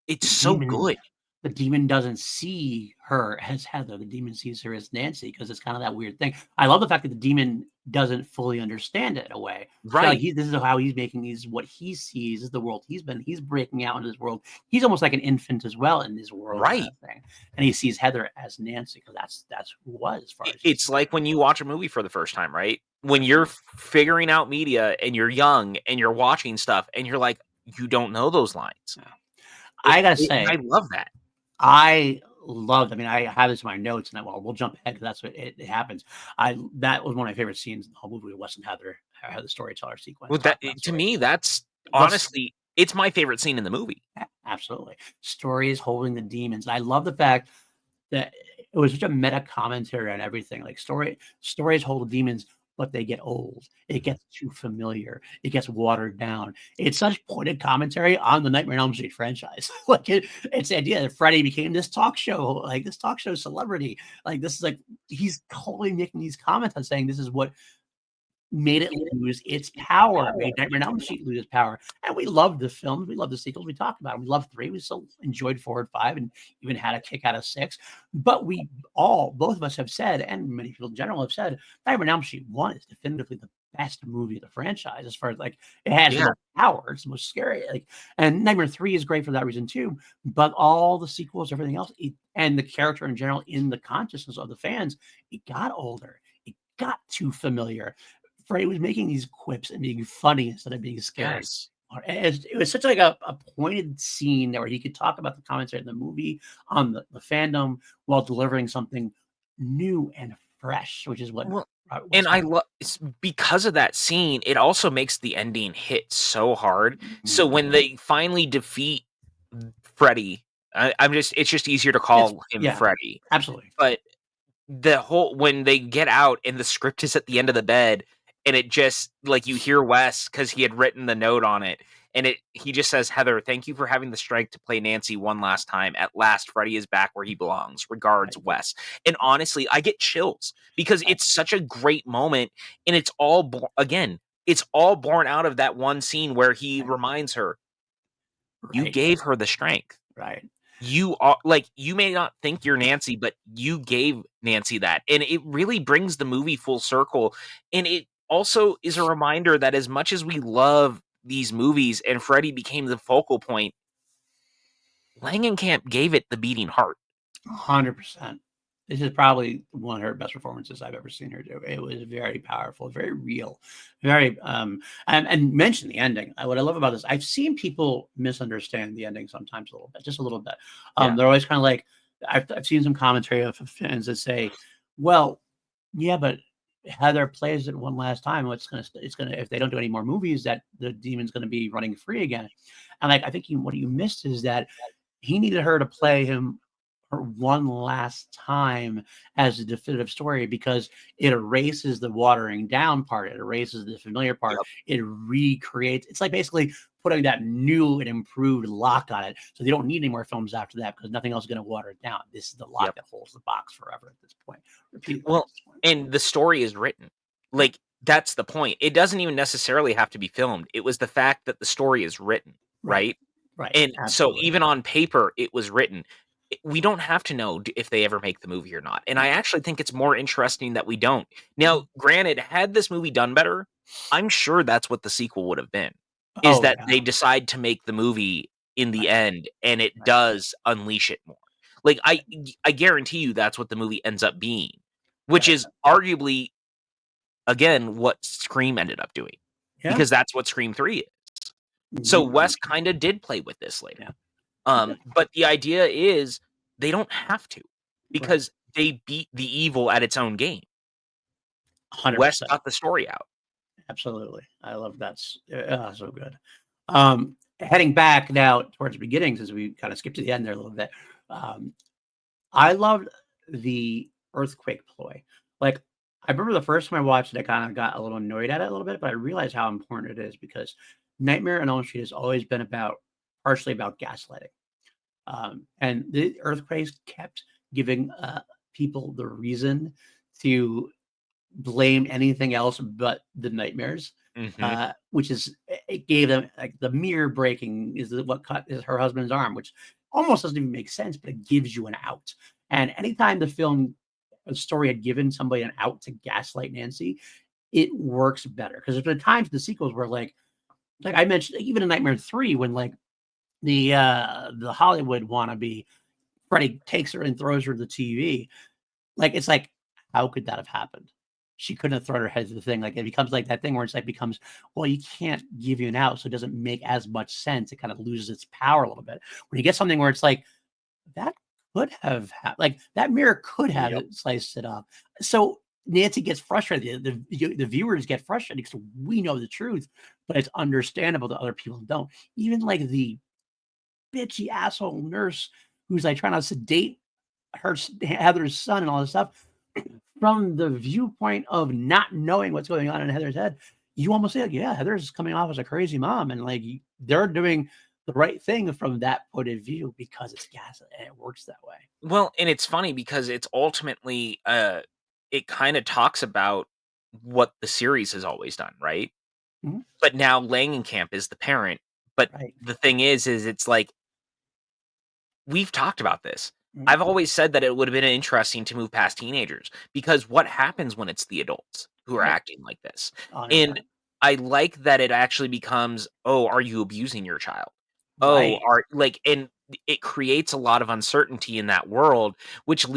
it's the so demon good. the demon doesn't see her as Heather. The demon sees her as Nancy because it's kind of that weird thing. I love the fact that the demon doesn't fully understand it in a way. So like Right, this is how he's making these what he sees is the world he's breaking out into this world. He's almost like an infant as well in this world kind right. of thing. And he sees Heather as Nancy because that's who was as far as he It's sees like her. when you watch a movie for the first time, right? When Right. you're figuring out media and you're young and you're watching stuff and you're like, you don't know those lines. Yeah. I gotta say, I love that. I loved. I mean, I have this in my notes, and we'll jump ahead because that's what it happens. That was one of my favorite scenes in the whole movie. Wes and Heather, the storyteller sequence. Well, that Talking about to story. me, that's Let's honestly, it's my favorite scene in the movie. absolutely stories holding the demons. I love the fact that it was such a meta commentary on everything. Like stories hold demons, but they get old. It gets too familiar. It gets watered down. It's such pointed commentary on the Nightmare on Elm Street franchise. Like it's the idea that Freddy became this talk show, like this talk show celebrity. Like this is like he's totally making these comments on saying this is what made it lose its power, made Nightmare on Elm Street lose its power. And we loved the films, we loved the sequels, we talked about them. We loved 3, we still enjoyed 4 and 5, and even had a kick out of 6. But we all, both of us have said, and many people in general have said, Nightmare on Elm Street 1 is definitively the best movie of the franchise as far as like it has the most power, it's the most scary. Like, and Nightmare 3 is great for that reason too. But all the sequels, everything else, and the character in general in the consciousness of the fans, it got older. It got too familiar. Freddy was making these quips and being funny instead of being scary. Yes. It was such like a pointed scene where he could talk about the commentary in the movie on the fandom while delivering something new and fresh, which is what. Well, and I love because of that scene. It also makes the ending hit so hard. So when they finally defeat Freddy, it's just easier to call him Freddy. Absolutely. But the whole when they get out and the script is at the end of the bed, and it just like you hear Wes because he had written the note on it, and he just says, "Heather, thank you for having the strength to play Nancy one last time. At last, Freddy is back where he belongs. Regards, Wes." And honestly, I get chills because it's such a great moment, and it's all it's all born out of that one scene where he reminds her, "You gave her the strength." Right. You are like you may not think you're Nancy, but you gave Nancy that. And it really brings the movie full circle. And it also is a reminder that as much as we love these movies and Freddy became the focal point, Langenkamp gave it the beating heart. 100%. This is probably one of her best performances I've ever seen her do. It was very powerful, very real, very and mention the ending. What I love about this, I've seen people misunderstand the ending sometimes a little bit, just a little bit. They're always kind of like, I've seen some commentary of fans that say, "Well, yeah, but Heather plays it one last time. It's gonna if they don't do any more movies, that the demon's gonna be running free again." And like I think what you missed is that he needed her to play him one last time as a definitive story because it erases the watering down part. It erases the familiar part. It recreates. It's like basically putting that new and improved lock on it. So they don't need any more films after that because nothing else is going to water it down. This is the lock that holds the box forever at this point. Well, and the story is written. Like that's the point. It doesn't even necessarily have to be filmed. It was the fact that the story is written, right? Right. And so even on paper, it was written. We don't have to know if they ever make the movie or not. And I actually think it's more interesting that we don't. Now, granted, had this movie done better, I'm sure that's what the sequel would have been. Is that they decide to make the movie in the end and it does unleash it more. Like I guarantee you that's what the movie ends up being, which is arguably again what Scream ended up doing. Because that's what Scream 3 is. So Wes kind of did play with this later. But the idea is they don't have to because they beat the evil at its own game. 100%. Wes got the story out. Absolutely. I love that. So good. Heading back now towards the beginning, since we kind of skipped to the end there a little bit. I loved the earthquake ploy. Like, I remember the first time I watched it, I kind of got a little annoyed at it a little bit, but I realized how important it is because Nightmare on Elm Street has always been partially about gaslighting. And the earthquakes kept giving people the reason to blame anything else but the nightmares, which is it gave them like the mirror breaking is what cut her husband's arm, which almost doesn't even make sense, but it gives you an out. And anytime a story had given somebody an out to gaslight Nancy, it works better because there's been times in the sequels where like I mentioned, even in Nightmare 3, when like the Hollywood wannabe Freddy takes her and throws her to the TV, like it's like how could that have happened? she couldn't have thrown her head to the thing. Like it becomes like that thing where it's like becomes, well, you can't give you an out, so it doesn't make as much sense. It kind of loses its power a little bit. When you get something where it's like that could have like that mirror could have sliced it up. So Nancy gets frustrated. The viewers get frustrated because we know the truth, but it's understandable that other people don't. Even like the bitchy asshole nurse who's like trying to sedate Heather's son and all this stuff from the viewpoint of not knowing what's going on in Heather's head. You almost say, like, yeah, Heather's coming off as a crazy mom, and like they're doing the right thing from that point of view because it's gaslit and it works that way. Well, and it's funny because it's ultimately it kind of talks about what the series has always done, right? Mm-hmm. But now Langenkamp is the parent. But the thing is it's like we've talked about this. Mm-hmm. I've always said that it would have been interesting to move past teenagers because what happens when it's the adults who are acting like this? 100%. And I like that it actually becomes, oh, are you abusing your child? Right. Oh, are like, and it creates a lot of uncertainty in that world, which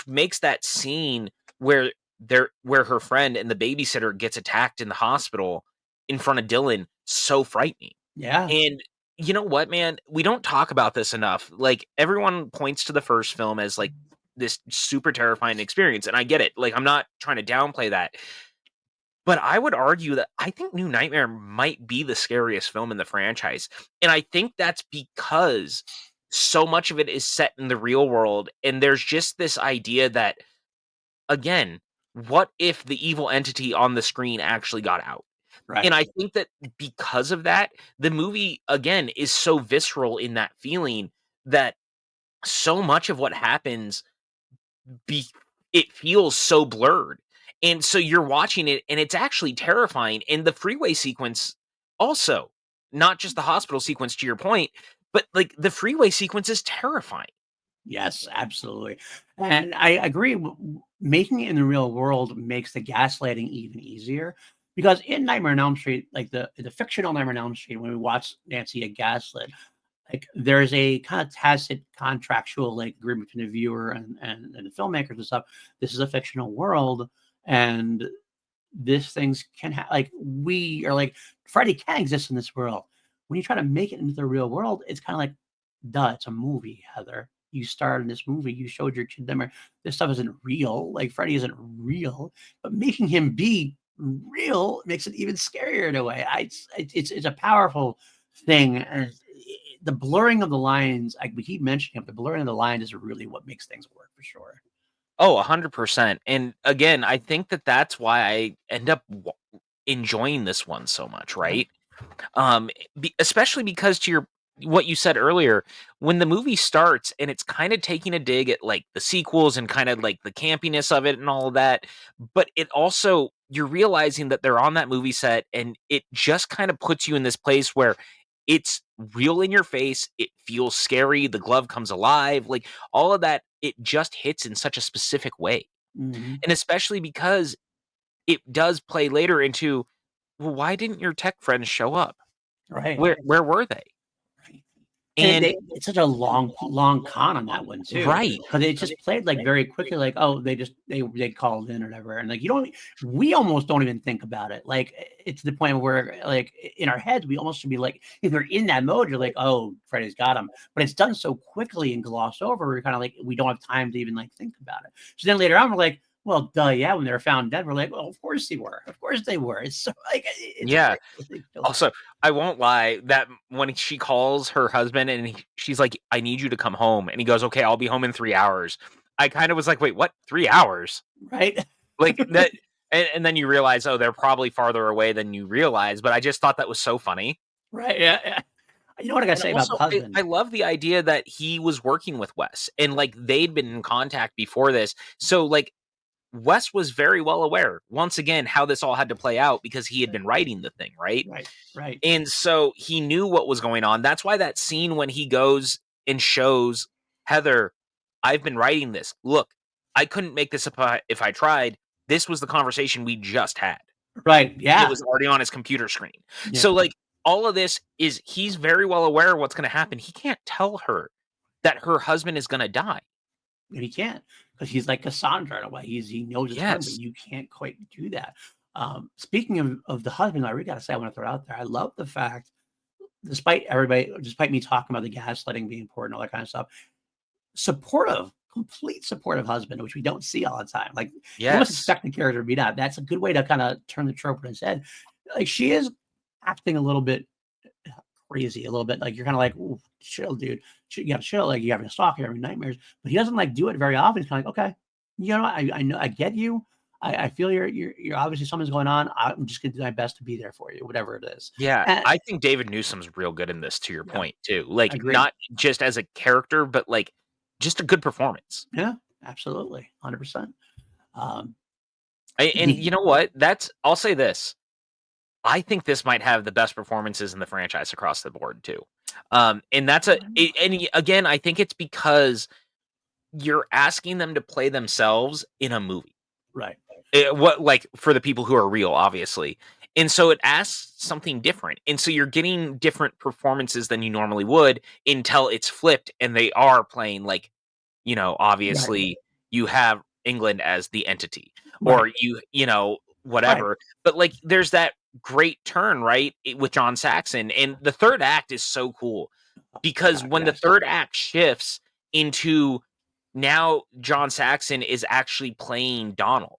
makes that scene where where her friend and the babysitter gets attacked in the hospital in front of Dylan so frightening. Yeah. And you know what, man? We don't talk about this enough. Like everyone points to the first film as like this super terrifying experience, and I get it. Like I'm not trying to downplay that. But I would argue that I think New Nightmare might be the scariest film in the franchise. And I think that's because so much of it is set in the real world. And there's just this idea that, again, what if the evil entity on the screen actually got out? Right. And I think that because of that, the movie, again, is so visceral in that feeling that so much of what happens it feels so blurred. And so you're watching it and it's actually terrifying. And the freeway sequence also, not just the hospital sequence to your point, but like the freeway sequence is terrifying. Yes, absolutely. And I agree. Making it in the real world makes the gaslighting even easier because in Nightmare on Elm Street, like the fictional Nightmare on Elm Street, when we watch Nancy get gaslit, like there's a kind of tacit contractual like agreement between the viewer and the filmmakers and stuff. This is a fictional world, and this things can like we are like Freddy can exist in this world. When you try to make it into the real world, it's kind of like, duh, it's a movie, Heather. You starred in this movie. You showed your kid them. This stuff isn't real. Like Freddy isn't real, but making him be real makes it even scarier in a way. It's a powerful thing. And the blurring of the lines, like we keep mentioning it, the blurring of the lines is really what makes things work for sure. Oh, 100%. And again, I think that that's why I end up enjoying this one so much, right? Especially because to your what you said earlier, when the movie starts and it's kind of taking a dig at like the sequels and kind of like the campiness of it and all of that, but it also you're realizing that they're on that movie set and it just kind of puts you in this place where it's real in your face, it feels scary, the glove comes alive, like all of that, it just hits in such a specific way. Mm-hmm. And especially because it does play later into, well, why didn't your tech friends show up? Right. Where were they? And And it's such a long con on that one too, right. because it just played like very quickly, like, oh, they called in or whatever, and like we almost don't even think about it. Like it's the point where like in our heads we almost should be like, if we're in that mode, you're like, oh, Freddy's got him, but it's done so quickly and glossed over. We're kind of like we don't have time to even like think about it. So then later on we're like, well, duh, yeah. When they were found dead, we're like, well, of course they were. Of course they were. It's so like, it's Yeah. great. Also, I won't lie that when she calls her husband and she's like, "I need you to come home," and he goes, "Okay, I'll be home in 3 hours." I kind of was like, "Wait, what? 3 hours?" Right? Like that, and then you realize, oh, they're probably farther away than you realize. But I just thought that was so funny. Right? Yeah. You know what I gotta And say about the also, husband? I love the idea that he was working with Wes and like they'd been in contact before this. So like Wes was very well aware, once again, how this all had to play out because he had been writing the thing, right? Right. And so he knew what was going on. That's why that scene when he goes and shows Heather, I've been writing this. Look, I couldn't make this up if I tried. This was the conversation we just had. Right. And it Yeah. was already on his computer screen. Yeah. So, like, all of this is he's very well aware of what's going to happen. He can't tell her that her husband is going to die. he can't, because he's like Cassandra in a way. He knows it's him, but Yes. you can't quite do that. Speaking of the husband, I really got to say, I want to throw out there, I love the fact, despite me talking about the gaslighting being important, all that kind of stuff, complete supportive husband, which we don't see all the time. Like, you almost Yes. expect the character to be that. That's a good way to kind of turn the trope on its head. Like, she is acting a little bit crazy, a little bit like, you're kind of like, ooh, chill, dude. You got to chill. Like, you're having a stalk, you're having nightmares, but he doesn't like do it very often. He's kind of like, okay, you know, I know, I get you. I feel you're obviously something's going on. I'm just gonna do my best to be there for you, whatever it is. Yeah, And I think David Newsom's real good in this, to your yeah, point too. Like, agreed. not just as a character, but like just a good performance. Yeah, absolutely, 100%. Um, And the you know what? I'll say this. I think this might have the best performances in the franchise across the board too. And again, I think it's because you're asking them to play themselves in a movie. right, What, like, for the people who are real, obviously. And so it asks something different. And so you're getting different performances than you normally would until it's flipped and they are playing, like, right, obviously you have England as the entity, right, or right. whatever. But like there's that great turn, right? With John Saxon. And the third act is so cool because God, when the yes, third act shifts into, now John Saxon is actually playing Donald.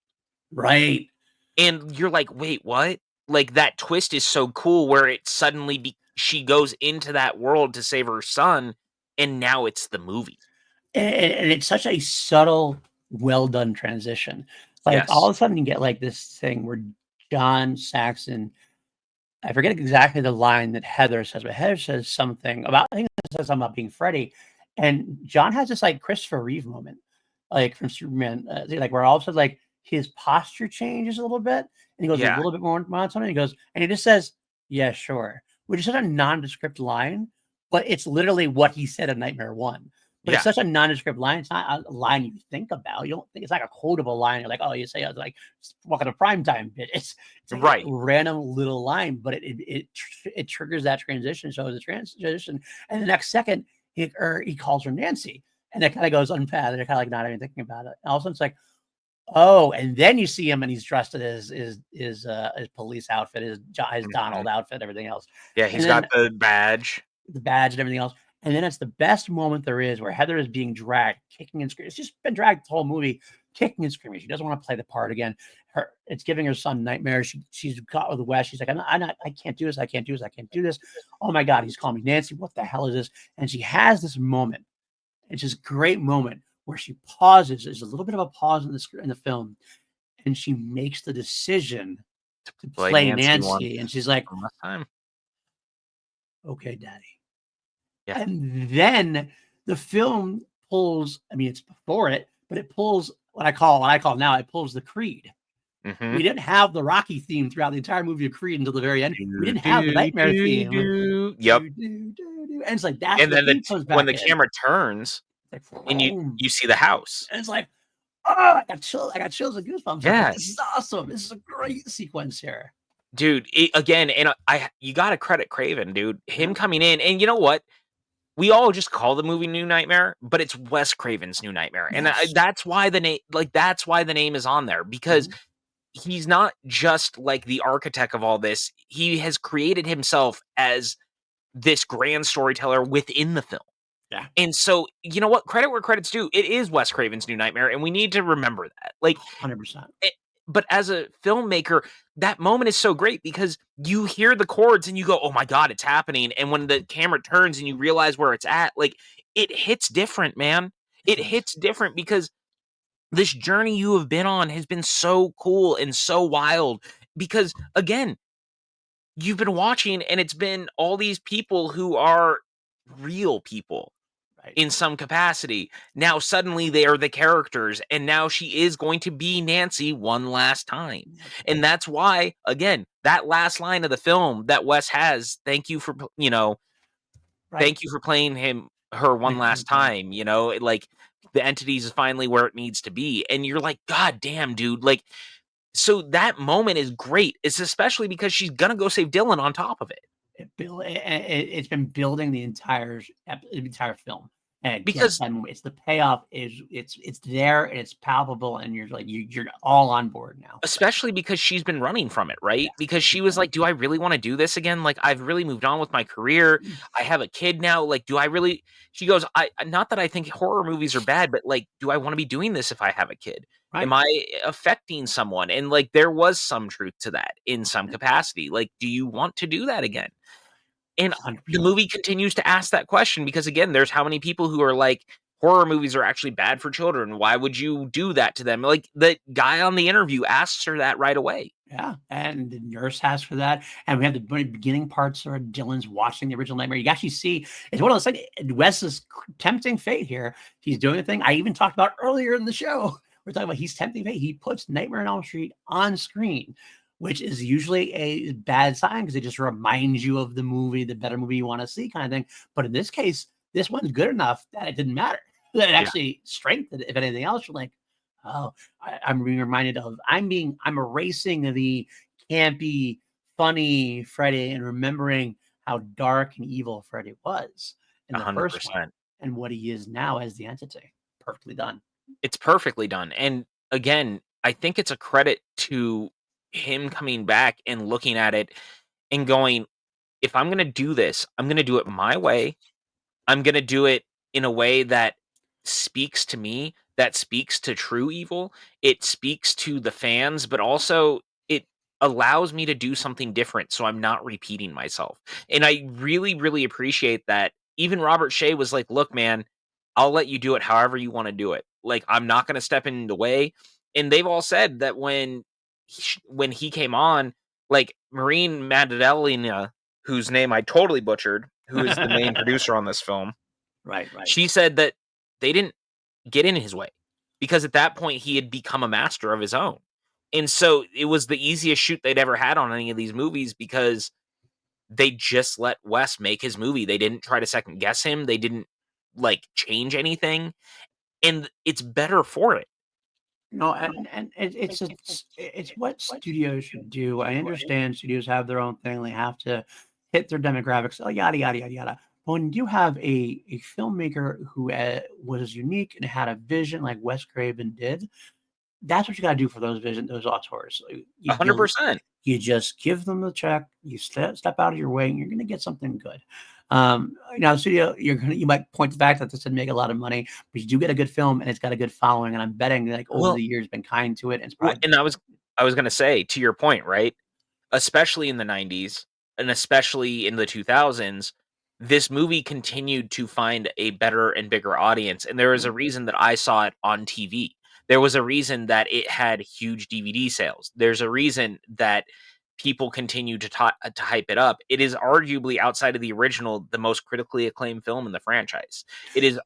right. And you're like, "Wait, what?" Like, that twist is so cool where it suddenly she goes into that world to save her son, and now it's the movie. And it's such a subtle, well done transition. Like, all Yes. of a sudden, you get like this thing where John Saxon, I forget exactly the line that Heather says, but Heather says something about, I think it says something about being Freddy. And John has this like Christopher Reeve moment, like from Superman, like where all of a sudden, like his posture changes a little bit and he goes a Yeah. little bit more monotone. And he goes, and he just says, yeah, sure, which is such a nondescript line, but it's literally what he said in Nightmare One. But it's Yeah. such a nondescript line. It's not a line you think about. You don't think it's like a quotable line. You're like, oh, you say like walking a prime time bit. It's like a Right. random little line, but it triggers that transition. So the transition, and the next second he calls her Nancy, and it kind of goes unpaid. They're kind of like not even thinking about it. And all of a sudden it's like, oh, and then you see him and he's dressed in his police outfit, his Mhm. Donald outfit, everything else, Yeah, and he's got then the badge. the badge and everything else. And then it's the best moment there is where Heather is being dragged, kicking and screaming. She's been dragged the whole movie, kicking and screaming. She doesn't want to play the part again. It's giving her son nightmares. She's got with the West. She's like, I can't do this. I can't do this. I can't do this. Oh my God, he's calling me Nancy. What the hell is this? And she has this moment. It's this great moment where she pauses. There's a little bit of a pause in the film, and she makes the decision to Play play Nancy one Nancy. And she's like, last time. okay, daddy. Yeah. And then the film pulls, I mean, it's before it, but it pulls what I call now, it pulls the Creed. Mhm. We didn't have the Rocky theme throughout the entire movie of Creed until the very end. We Do, didn't have the do, Nightmare do, theme. do. Yep. Do, do, do, do. And it's like, that's And where the then theme comes when back the in. camera turns It's like, and you boom. you see the house. And it's like, oh, I got chills and goosebumps. I'm like, this is Yes. awesome. This is a great sequence here. Dude, again, and you gotta credit Craven, dude. Yeah, Him coming in, and you know what? We all just call the movie New Nightmare, but it's Wes Craven's New Nightmare, and yes. that's why the name is on there, because Mhm. he's not just like the architect of all this. He has created himself as this grand storyteller within the film. Yeah, And so, you know what? Credit where credit's due. It is Wes Craven's New Nightmare, and we need to remember that. Like, 100%. but as a filmmaker, that moment is so great because you hear the chords and you go, "Oh my god, it's happening." And when the camera turns and you realize where it's at, like, it hits different, man. It It does. hits different because this journey you have been on has been so cool and so wild, because again, you've been watching and it's been all these people who are real people Right. in some capacity. Now suddenly they are the characters, and now she is going to be Nancy one last time. Yep. And that's why, again, that last line of the film that Wes has, thank you for, Right. thank you for playing her one Right. last time, like, the entities is finally where it needs to be. And you're like, God damn, dude. Like, so that moment is great. It's especially because she's gonna go save Dylan on top of it. It's been building the entire film. And get because them. It's the payoff is it's there and it's palpable, and you're like you're all on board now. especially because she's been running from it, right? Yes. Because she was like, "Do I really wanna do this again? Like, I've really moved on with my career. I have a kid now. Like, do I really?" She goes, "I not that I think horror movies are bad, but, like, do I wanna be doing this if I have a kid? Am Right. I affecting someone?" And, like, there was some truth to that in some capacity. Like, do you want to do that again? And the 100%. movie continues to ask that question because, again, there's how many people who are like, "Horror movies are actually bad for children. Why would you do that to them?" Like, the guy on the interview asks her that right away. Yeah, and the nurse has for that, and we have the very beginning parts where Dylan's watching the original Nightmare. You actually see it's one of those things. Wes is tempting fate here. He's doing a thing I even talked about earlier in the show. We're talking about he's tempting fate. He puts Nightmare on Elm Street on screen, which is usually a bad sign because it just reminds you of the movie, the better movie you want to see, kind of thing. But in this case, this one's good enough that it didn't matter. That it Yeah, actually strengthened. If anything else, you're like, oh, I'm being reminded of I'm erasing the campy, funny Freddy and remembering how dark and evil Freddy was in the first one 100%. and what he is now as the entity. Perfectly done. It's perfectly done, and again, I think it's a credit to him coming back and looking at it and going, "If I'm gonna do this, I'm gonna do it my way. I'm gonna do it in a way that speaks to me, that speaks to true evil. It speaks to the fans, but also it allows me to do something different so I'm not repeating myself." And I really, really appreciate that. Even Robert Shea was like, "Look, man, I'll let you do it however you want to do it. Like, I'm not going to step in the way." And they've all said that when he came on, like Maureen Madalena, whose name I totally butchered, who is the main producer on this film, Right. she said that they didn't get in his way because at that point he had become a master of his own. And so it was the easiest shoot they'd ever had on any of these movies because they just let Wes make his movie. They didn't try to second guess him. They didn't like change anything. And it's better for it. No, and it's what studios should do. I understand studios have their own thing; they have to hit their demographics, oh, yada yada yada yada. But when you have a filmmaker who was unique and had a vision like Wes Craven did, that's what you gotta do for those auteurs. You 100%. you just give them the check, you step out of your way, and you're gonna get something good. Now, the studio, you might point to the fact that this didn't make a lot of money, but you do get a good film and it's got a good following, and I'm betting like over Well, the years been kind to it, and it's well, probably and I was gonna say to your point, right? Especially in the 90s and especially in the 2000s, this movie continued to find a better and bigger audience, and there was a reason that I saw it on TV. There was a reason that it had huge DVD sales. There's a reason that people continue to hype it up. It is arguably, outside of the original, the most critically acclaimed film in the franchise. It is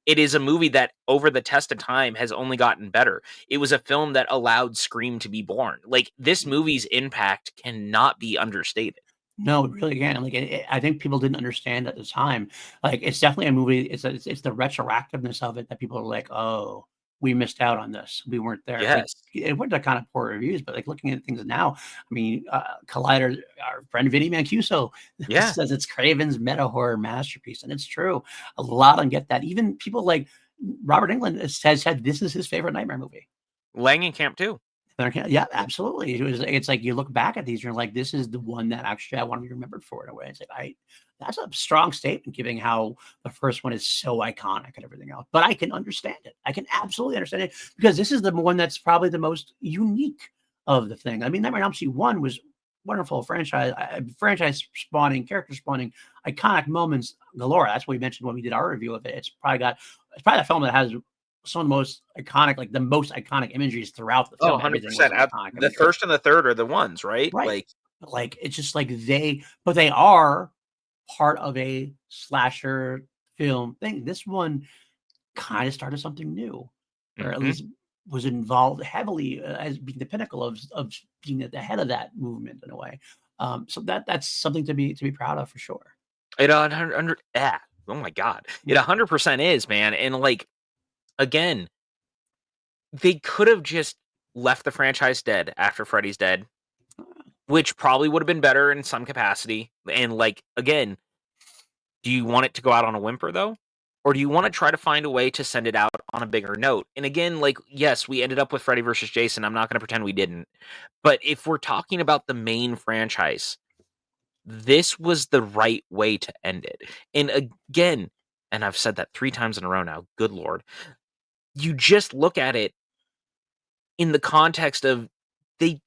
it is a movie that over the test of time has only gotten better. It was a film that allowed Scream to be born. Like, this movie's impact cannot be understated. no, really again, like I think people didn't understand at the time. Like it's definitely a movie. It's the retroactiveness of it that people are like, oh, we missed out on this. We weren't there. Like Yes. it went to kind of poor reviews, but like looking at things now, I mean, Collider, our friend Vinny Mancuso Yeah. says it's Craven's meta horror masterpiece, and it's true. A lot of them get that. Even people like Robert Englund has said this is his favorite Nightmare movie. Langenkamp too. Yeah, absolutely. It's like you look back at these, you're like, this is the one that actually I want to be remembered for in a way. It's like that's a strong statement given how the first one is so iconic and everything else. But I can understand it. I can absolutely understand it because this is the one that's probably the most unique of the thing. I mean, Nightmare on Elm Street 1 was wonderful franchise spawning, character spawning, iconic moments galore. That's what we mentioned when we did our review of it. It's probably the film that has some of the most iconic, like the most iconic imageries throughout the Oh, film. Everything was 100%. iconic. The first and the third are the ones, right? Right. Like, Like it's just like but they are part of a slasher film thing. This one kind of started something new, or at mhm. least was involved heavily as being the pinnacle of being at the head of that movement in a way. So that's something to be proud of for sure. It 100 yeah. Oh my god. It 100% is, man, and, like, again, they could have just left the franchise dead after Freddy's dead, which probably would have been better in some capacity, and, like, again, do you want it to go out on a whimper, though? or do you want to try to find a way to send it out on a bigger note? And again, like, yes, we ended up with Freddy versus Jason. I'm not going to pretend we didn't. But if we're talking about the main franchise, this was the right way to end it. And again, and I've said that 3 times in a row now, good Lord, you just look at it in the context of they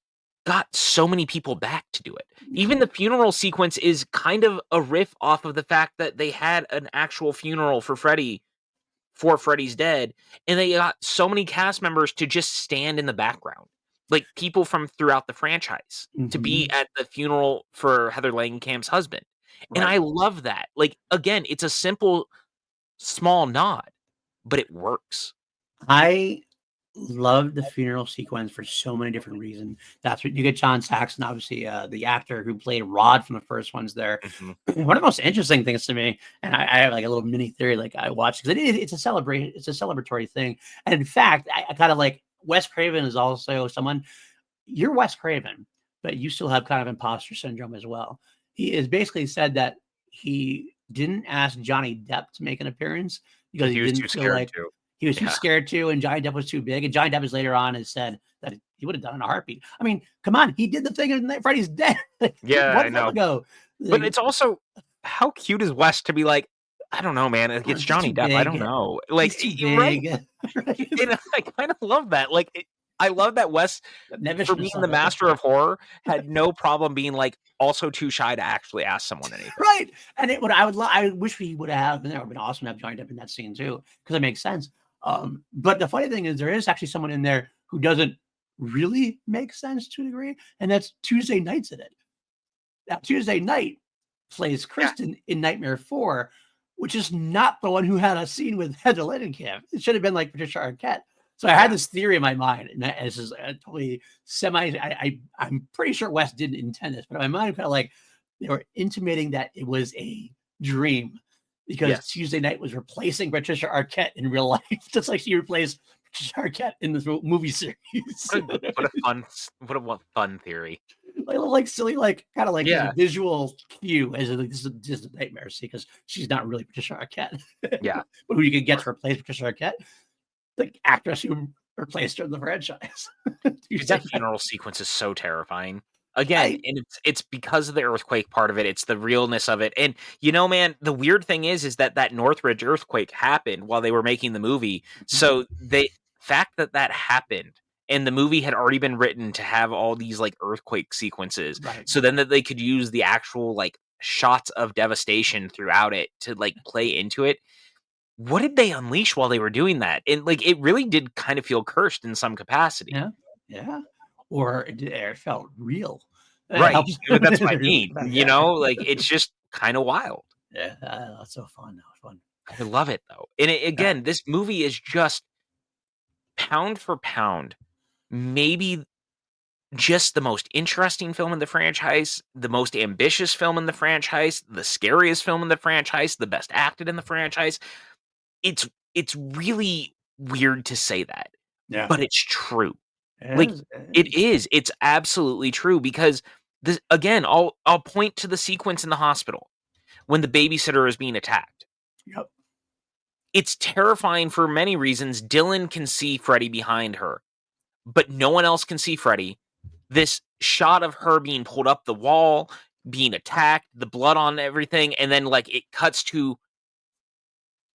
got so many people back to do it. Even the funeral sequence is kind of a riff off of the fact that they had an actual funeral for Freddy for Freddy's Dead, and they got so many cast members to just stand in the background, like people from throughout the franchise, to be at the funeral for Heather Langenkamp's husband. And Right. I love that. Like, again, it's a simple, small nod, but it works. I love the funeral sequence for so many different reasons. That's what you get. John Saxon, obviously, the actor who played Rod from the first ones there. One of the most interesting things to me, and I have like a little mini theory, like I watched, because it's a celebratory thing. And in fact, I kind of like Wes Craven is also someone, you're Wes Craven, but you still have kind of imposter syndrome as well. He has basically said that he didn't ask Johnny Depp to make an appearance because he was didn't too feel scared like to. he was too scared to, and Johnny Depp was too big. And Johnny Depp has later on has said that he would have done it in a heartbeat. I mean, come on, he did the thing in Freddy's Dead Yeah, I one film know. ago. But Like, it's also, how cute is Wes to be like, I don't know, man. Like, it's he's too Johnny Depp. I don't big. know. He's Like, too you're right. big. Right? And I kind of love that. Like, I love that Wes, Never for should have being said the that. master of horror, had no problem being like also too shy to actually ask someone anything. Right. And it would I wish we would have been there. It would have been awesome to have Johnny Depp in that scene too, because it makes sense. But the funny thing is there is actually someone in there who doesn't really make sense to a degree, and that's Tuesday Knight's in it. Now, Tuesday Knight plays Yeah. Kristen in Nightmare 4, which is not the one who had a scene with Heather Langenkamp. It should have been like Patricia Arquette. So I had this theory in my mind, and this is totally I'm pretty sure Wes didn't intend this, but in my mind, kind of like they were intimating that it was a dream because Tuesday Knight was replacing Patricia Arquette in real life, just like she replaced Patricia Arquette in this movie series. What a fun theory. Like silly, like kind of like as a Yeah. visual cue, as like this is just a nightmare see because she's not really Patricia Arquette. Yeah. But who you can get to replace Patricia Arquette? The actress who replaced her in the franchise. That funeral sequence is so terrifying. Again, and it's because of the earthquake part of it. It's the realness of it. And you know, man, the weird thing is that Northridge earthquake happened while they were making the movie. So the fact that happened and the movie had already been written to have all these like earthquake sequences. Right. So then that they could use the actual like shots of devastation throughout it to like play into it. What did they unleash while they were doing that? And like it really did kind of feel cursed in some capacity. Yeah. Yeah. Or it felt real. That Right. helps. That's what I mean. You Yeah. know, like it's just kind of wild. Yeah. That's so fun. That was fun. I love it though. And again, this movie is just pound for pound, maybe just the most interesting film in the franchise, the most ambitious film in the franchise, the scariest film in the franchise, the best acted in the franchise. It's really weird to say that, Yeah. but it's true. It Like is. it is. It's absolutely true because this again, I'll point to the sequence in the hospital when the babysitter is being attacked. Yep. It's terrifying for many reasons. Dylan can see Freddy behind her, but no one else can see Freddy. This shot of her being pulled up the wall, being attacked, the blood on everything, and then like it cuts to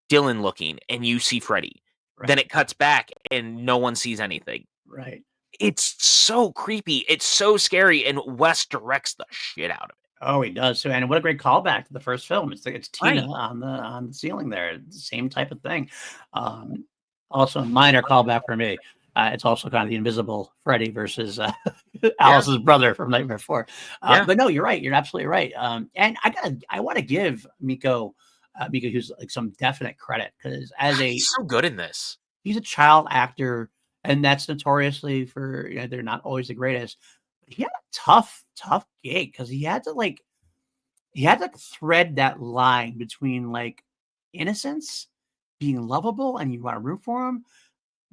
Dylan looking and you see Freddy. Right. Then it cuts back and no one sees anything. Right. It's so creepy. It's so scary, and Wes directs the shit out of it. Oh, he does. So, and what a great callback to the first film. It's like it's Tina Right. on the ceiling there. Same type of thing. Also a minor callback for me. It's also kind of the invisible Freddy versus Alice's brother from Nightmare 4. But no, you're right. You're absolutely right. And I want to give Miko who's like some definite credit because He's so good in this. He's a child actor, and that's notoriously for they're not always the greatest. But he had a tough gig because he had to thread that line between like innocence, being lovable, and you want to root for him,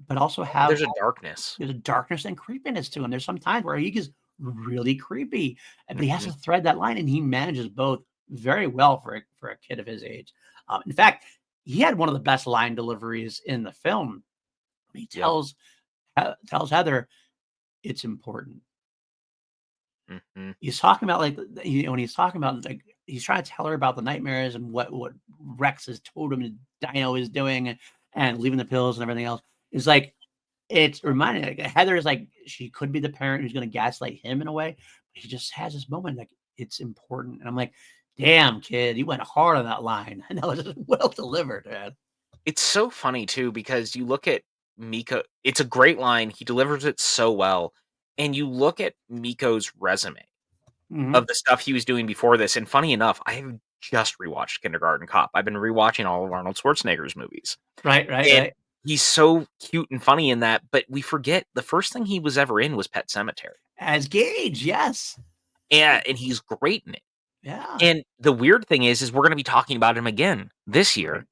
but also have There's a darkness. There's a darkness and creepiness to him. There's some times where he gets really creepy, but he has to thread that line, and he manages both very well for a kid of his age. In fact, he had one of the best line deliveries in the film. He Yep. tells Heather, "It's important." Mhm. He's talking about, like, when he's talking about, like, he's trying to tell her about the nightmares and what Rex's totem and Dino is doing and leaving the pills and everything else. It's like, it's reminding, like, Heather is like, she could be the parent who's gonna gaslight him in a way, but he just has this moment, like, it's important, and I'm like, "Damn, kid, you went hard on that line." And that was just well delivered, man. It's so funny too because you look at Miko, it's a great line, he delivers it so well, and you look at Miko's resume Mhm. of the stuff he was doing before this, and funny enough, I have just rewatched Kindergarten Cop. I've been rewatching all of Arnold Schwarzenegger's movies, Right, right, and right. he's so cute and funny in that, but we forget the first thing he was ever in was Pet Sematary, As Gage, yes. and he's great in it, Yeah. and the weird thing is we're gonna be talking about him again this Right. year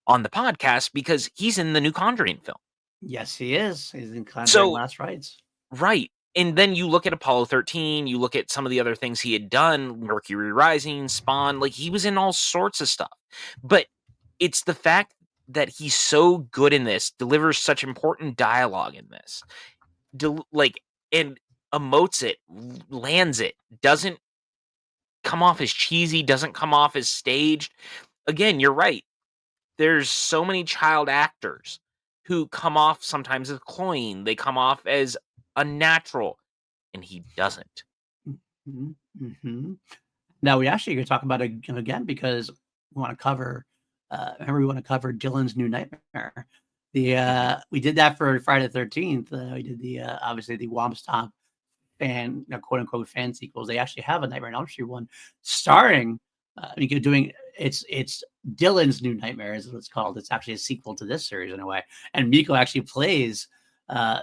on the podcast because he's in the new Conjuring film. Yes, he is. He's in Conjuring So Last Rites. right, and then you look at Apollo 13, you look at some of the other things he had done, Mercury Rising, Spawn, like, he was in all sorts of stuff, but it's the fact that he's so good in this, delivers such important dialogue in this, like, and emotes it, lands it, doesn't come off as cheesy, doesn't come off as staged. Again, you're right. There's so many child actors who come off sometimes as cloying, they come off as unnatural, and he doesn't. Mhm, mhm. Now we actually gonna talk about it again because we wanna cover, remember we wanna cover Dylan's New Nightmare. Mhm. We did that for Friday the 13th. We did obviously the Womp fan, quote unquote fan sequels. They actually have a Nightmare on Elm Street one starring, you're doing it's Dylan's New Nightmare is what it's called. It's actually a sequel to this series in a way. And Miko actually plays uh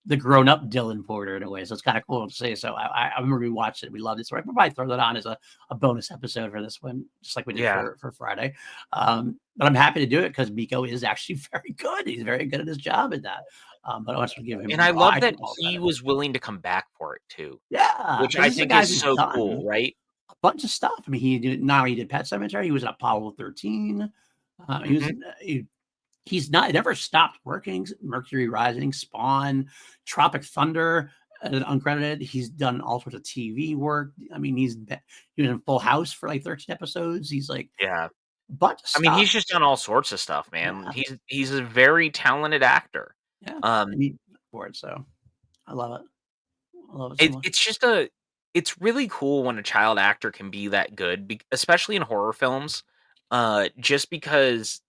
the grown-up Dylan Porter in a way. So it's kind of cool to see. So I remember we watched it. We loved it. So I could probably throw that on as a bonus episode for this one, just like we did Yeah, for Friday. But I'm happy to do it because Miko is actually very good. He's very good at his job at that. But I want to give and I him, love I that think, all he credit. was willing to come back for it too, Yeah, which this I is a think guy is who's so cool, done right? a bunch of stuff. I mean, he did Pet Cemetery. He was in Apollo 13. He was Mhm. in, he's not never stopped working. Mercury Rising, Spawn, Tropic Thunder, uncredited. He's done all sorts of TV work. I mean, he was in Full House for like 13 episodes. He's like Yeah. a bunch of I mean, stuff. he's just done all sorts of stuff, man. Yeah, He's a very talented actor. yeah. Um, And he for it. So I love it. I love it so it much. it's just it's really cool when a child actor can be that good, especially in horror films, just because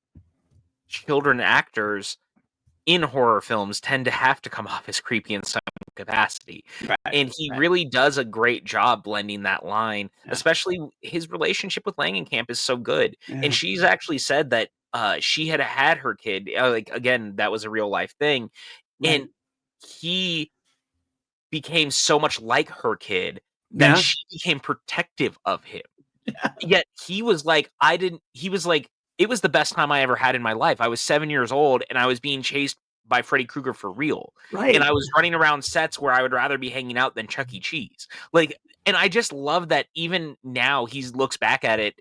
children actors in horror films tend to have to come off as creepy in some capacity. Right, And he right. really does a great job blending that line, Yeah, especially his relationship with Langenkamp is so good. And yeah. she's actually said that she had had her kid, like, again, that was a real life thing. Right. And he became so much like her kid that Yeah. she became protective of him. Yet he was like, he was like, "It was the best time I ever had in my life. I was 7 years old, and I was being chased by Freddy Krueger for real, and Right. I was running around sets where I would rather be hanging out than Chuck E. Cheese." Like, and I just love that even now he looks back at it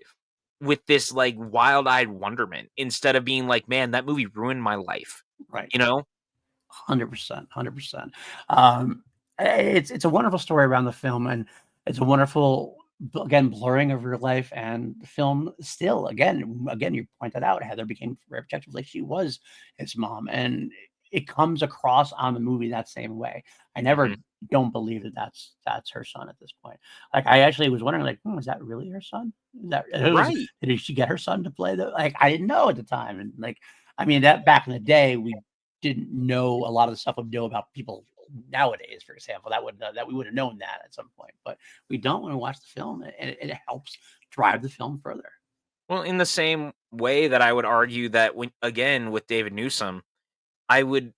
with this, like, wild-eyed wonderment instead of being like, "Man, that movie ruined my life." Right. You know? 100%, 100%. It's a wonderful story around the film, and it's a wonderful, again, blurring of real life and the film. Still, again, you pointed out Heather became very protective, like she was his mom, and it comes across on the movie that same way. I never Mhm. don't believe that that's her son at this point. Like I actually was wondering, like, is that really her son? Is that Right. did she get her son to play the like? I didn't know at the time, and like, I mean, that back in the day, we didn't know a lot of the stuff we know about people nowadays, for example. That we would have known that at some point, but we don't when we watch the film, and it helps drive the film further. Well, in the same way that I would argue that when again, with David Newsom, I would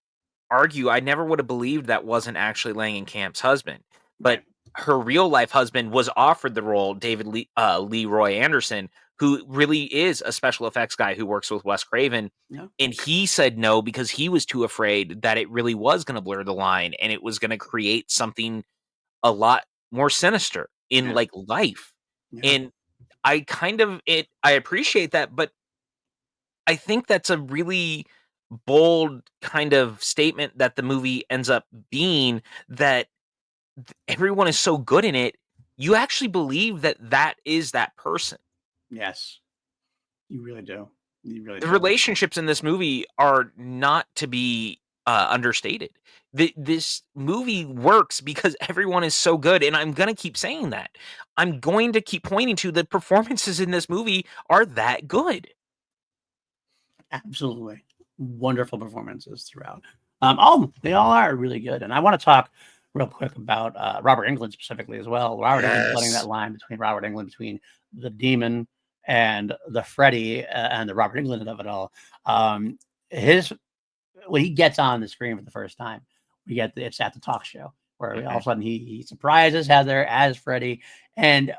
argue I never would have believed that wasn't actually Langenkamp's husband, but Right. her real life husband was offered the role, Leroy Anderson, who really is a special effects guy who works with Wes Craven, Yeah. and he said no because he was too afraid that it really was gonna blur the line and it was gonna create something a lot more sinister in, Yeah. like, life, Yeah. and I kind of I appreciate that, but I think that's a really bold kind of statement that the movie ends up being, that everyone is so good in it, you actually believe that that is that person. Yes, you really do. You really The do. relationships in this movie are not to be understated. This movie works because everyone is so good, and I'm gonna keep saying that. I'm going to keep pointing to the performances in this movie are that good. Absolutely. Wonderful performances throughout. All they all are really good. And I want to talk real quick about Robert Englund specifically as well. Robert Englund blending that Yes. line between Robert Englund, between the demon and the Freddy and the Robert Englund of it all. His when he gets on the screen for the first time, it's at the talk show where all of Mhm. a sudden he surprises Heather as Freddy, and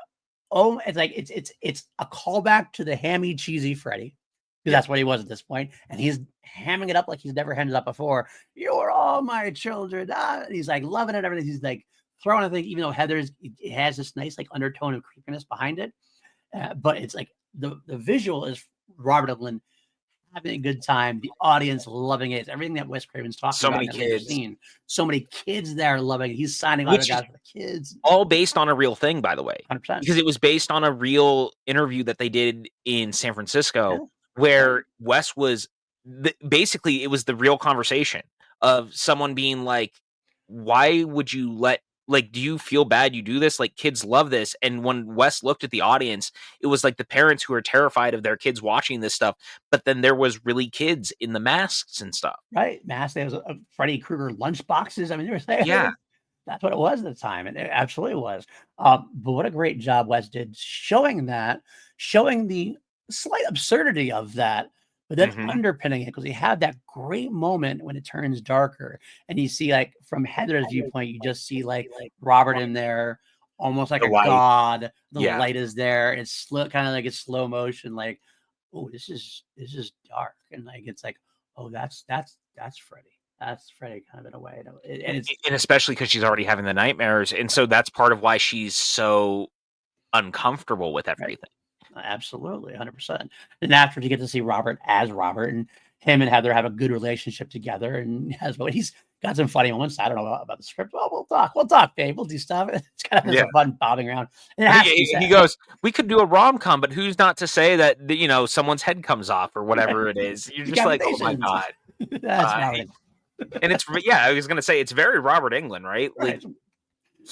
oh, it's like it's a callback to the hammy cheesy Freddy, because Yep. that's what he was at this point, and he's hamming it up like he's never hammed it up before. You're all my children. Ah. And he's like loving it and everything. He's like throwing a thing, even though Heather's it has this nice like undertone of creepiness behind it, but it's like the visual is Robert Englund having a good time, the audience loving it. It's everything that Wes Craven's talking So about in many that later kids, scene. So many kids there loving it. He's signing which is autographs for the kids. all based on a real thing, by the way, 100%. because it was based on a real interview that they did in San Francisco, Yeah. Yeah. where Wes was basically, it was the real conversation of someone being like, "Why would you do you feel bad you do this? Like, kids love this." And when Wes looked at the audience, it was like the parents who are terrified of their kids watching this stuff, but then there was really kids in the masks and stuff. Right. Mass. There was a Freddy Krueger lunch boxes. I mean, Yeah. that's what it was at the time. And it absolutely was. But what a great job Wes did showing that, showing the slight absurdity of that, but then Mhm. underpinning it because he had that great moment when it turns darker. And you see, like, from Heather's viewpoint, you just see like Robert in there, almost like The a light. god. The Yeah. light is there. It's slow, kind of like it's slow motion, like, oh, this is dark. And like it's like, oh, that's Freddy. That's Freddy kind of in a way. And it's And especially because she's already having the nightmares, and so that's part of why she's so uncomfortable with right. everything. Absolutely, 100%. And after you get to see Robert as Robert, and him and Heather have a good relationship together, and he's got some funny moments. I don't know about the script. Well, we'll talk, babe. We'll do stuff. It's kind of Yeah. some fun bobbing around. And it He has to be he he said. goes, "We could do a rom-com, but who's not to say that, someone's head comes off or whatever it is?" You're just like, "Oh my Decapitations. god." That's Uh, Robert. and yeah, I was gonna say it's very Robert Englund, right? Like, Right.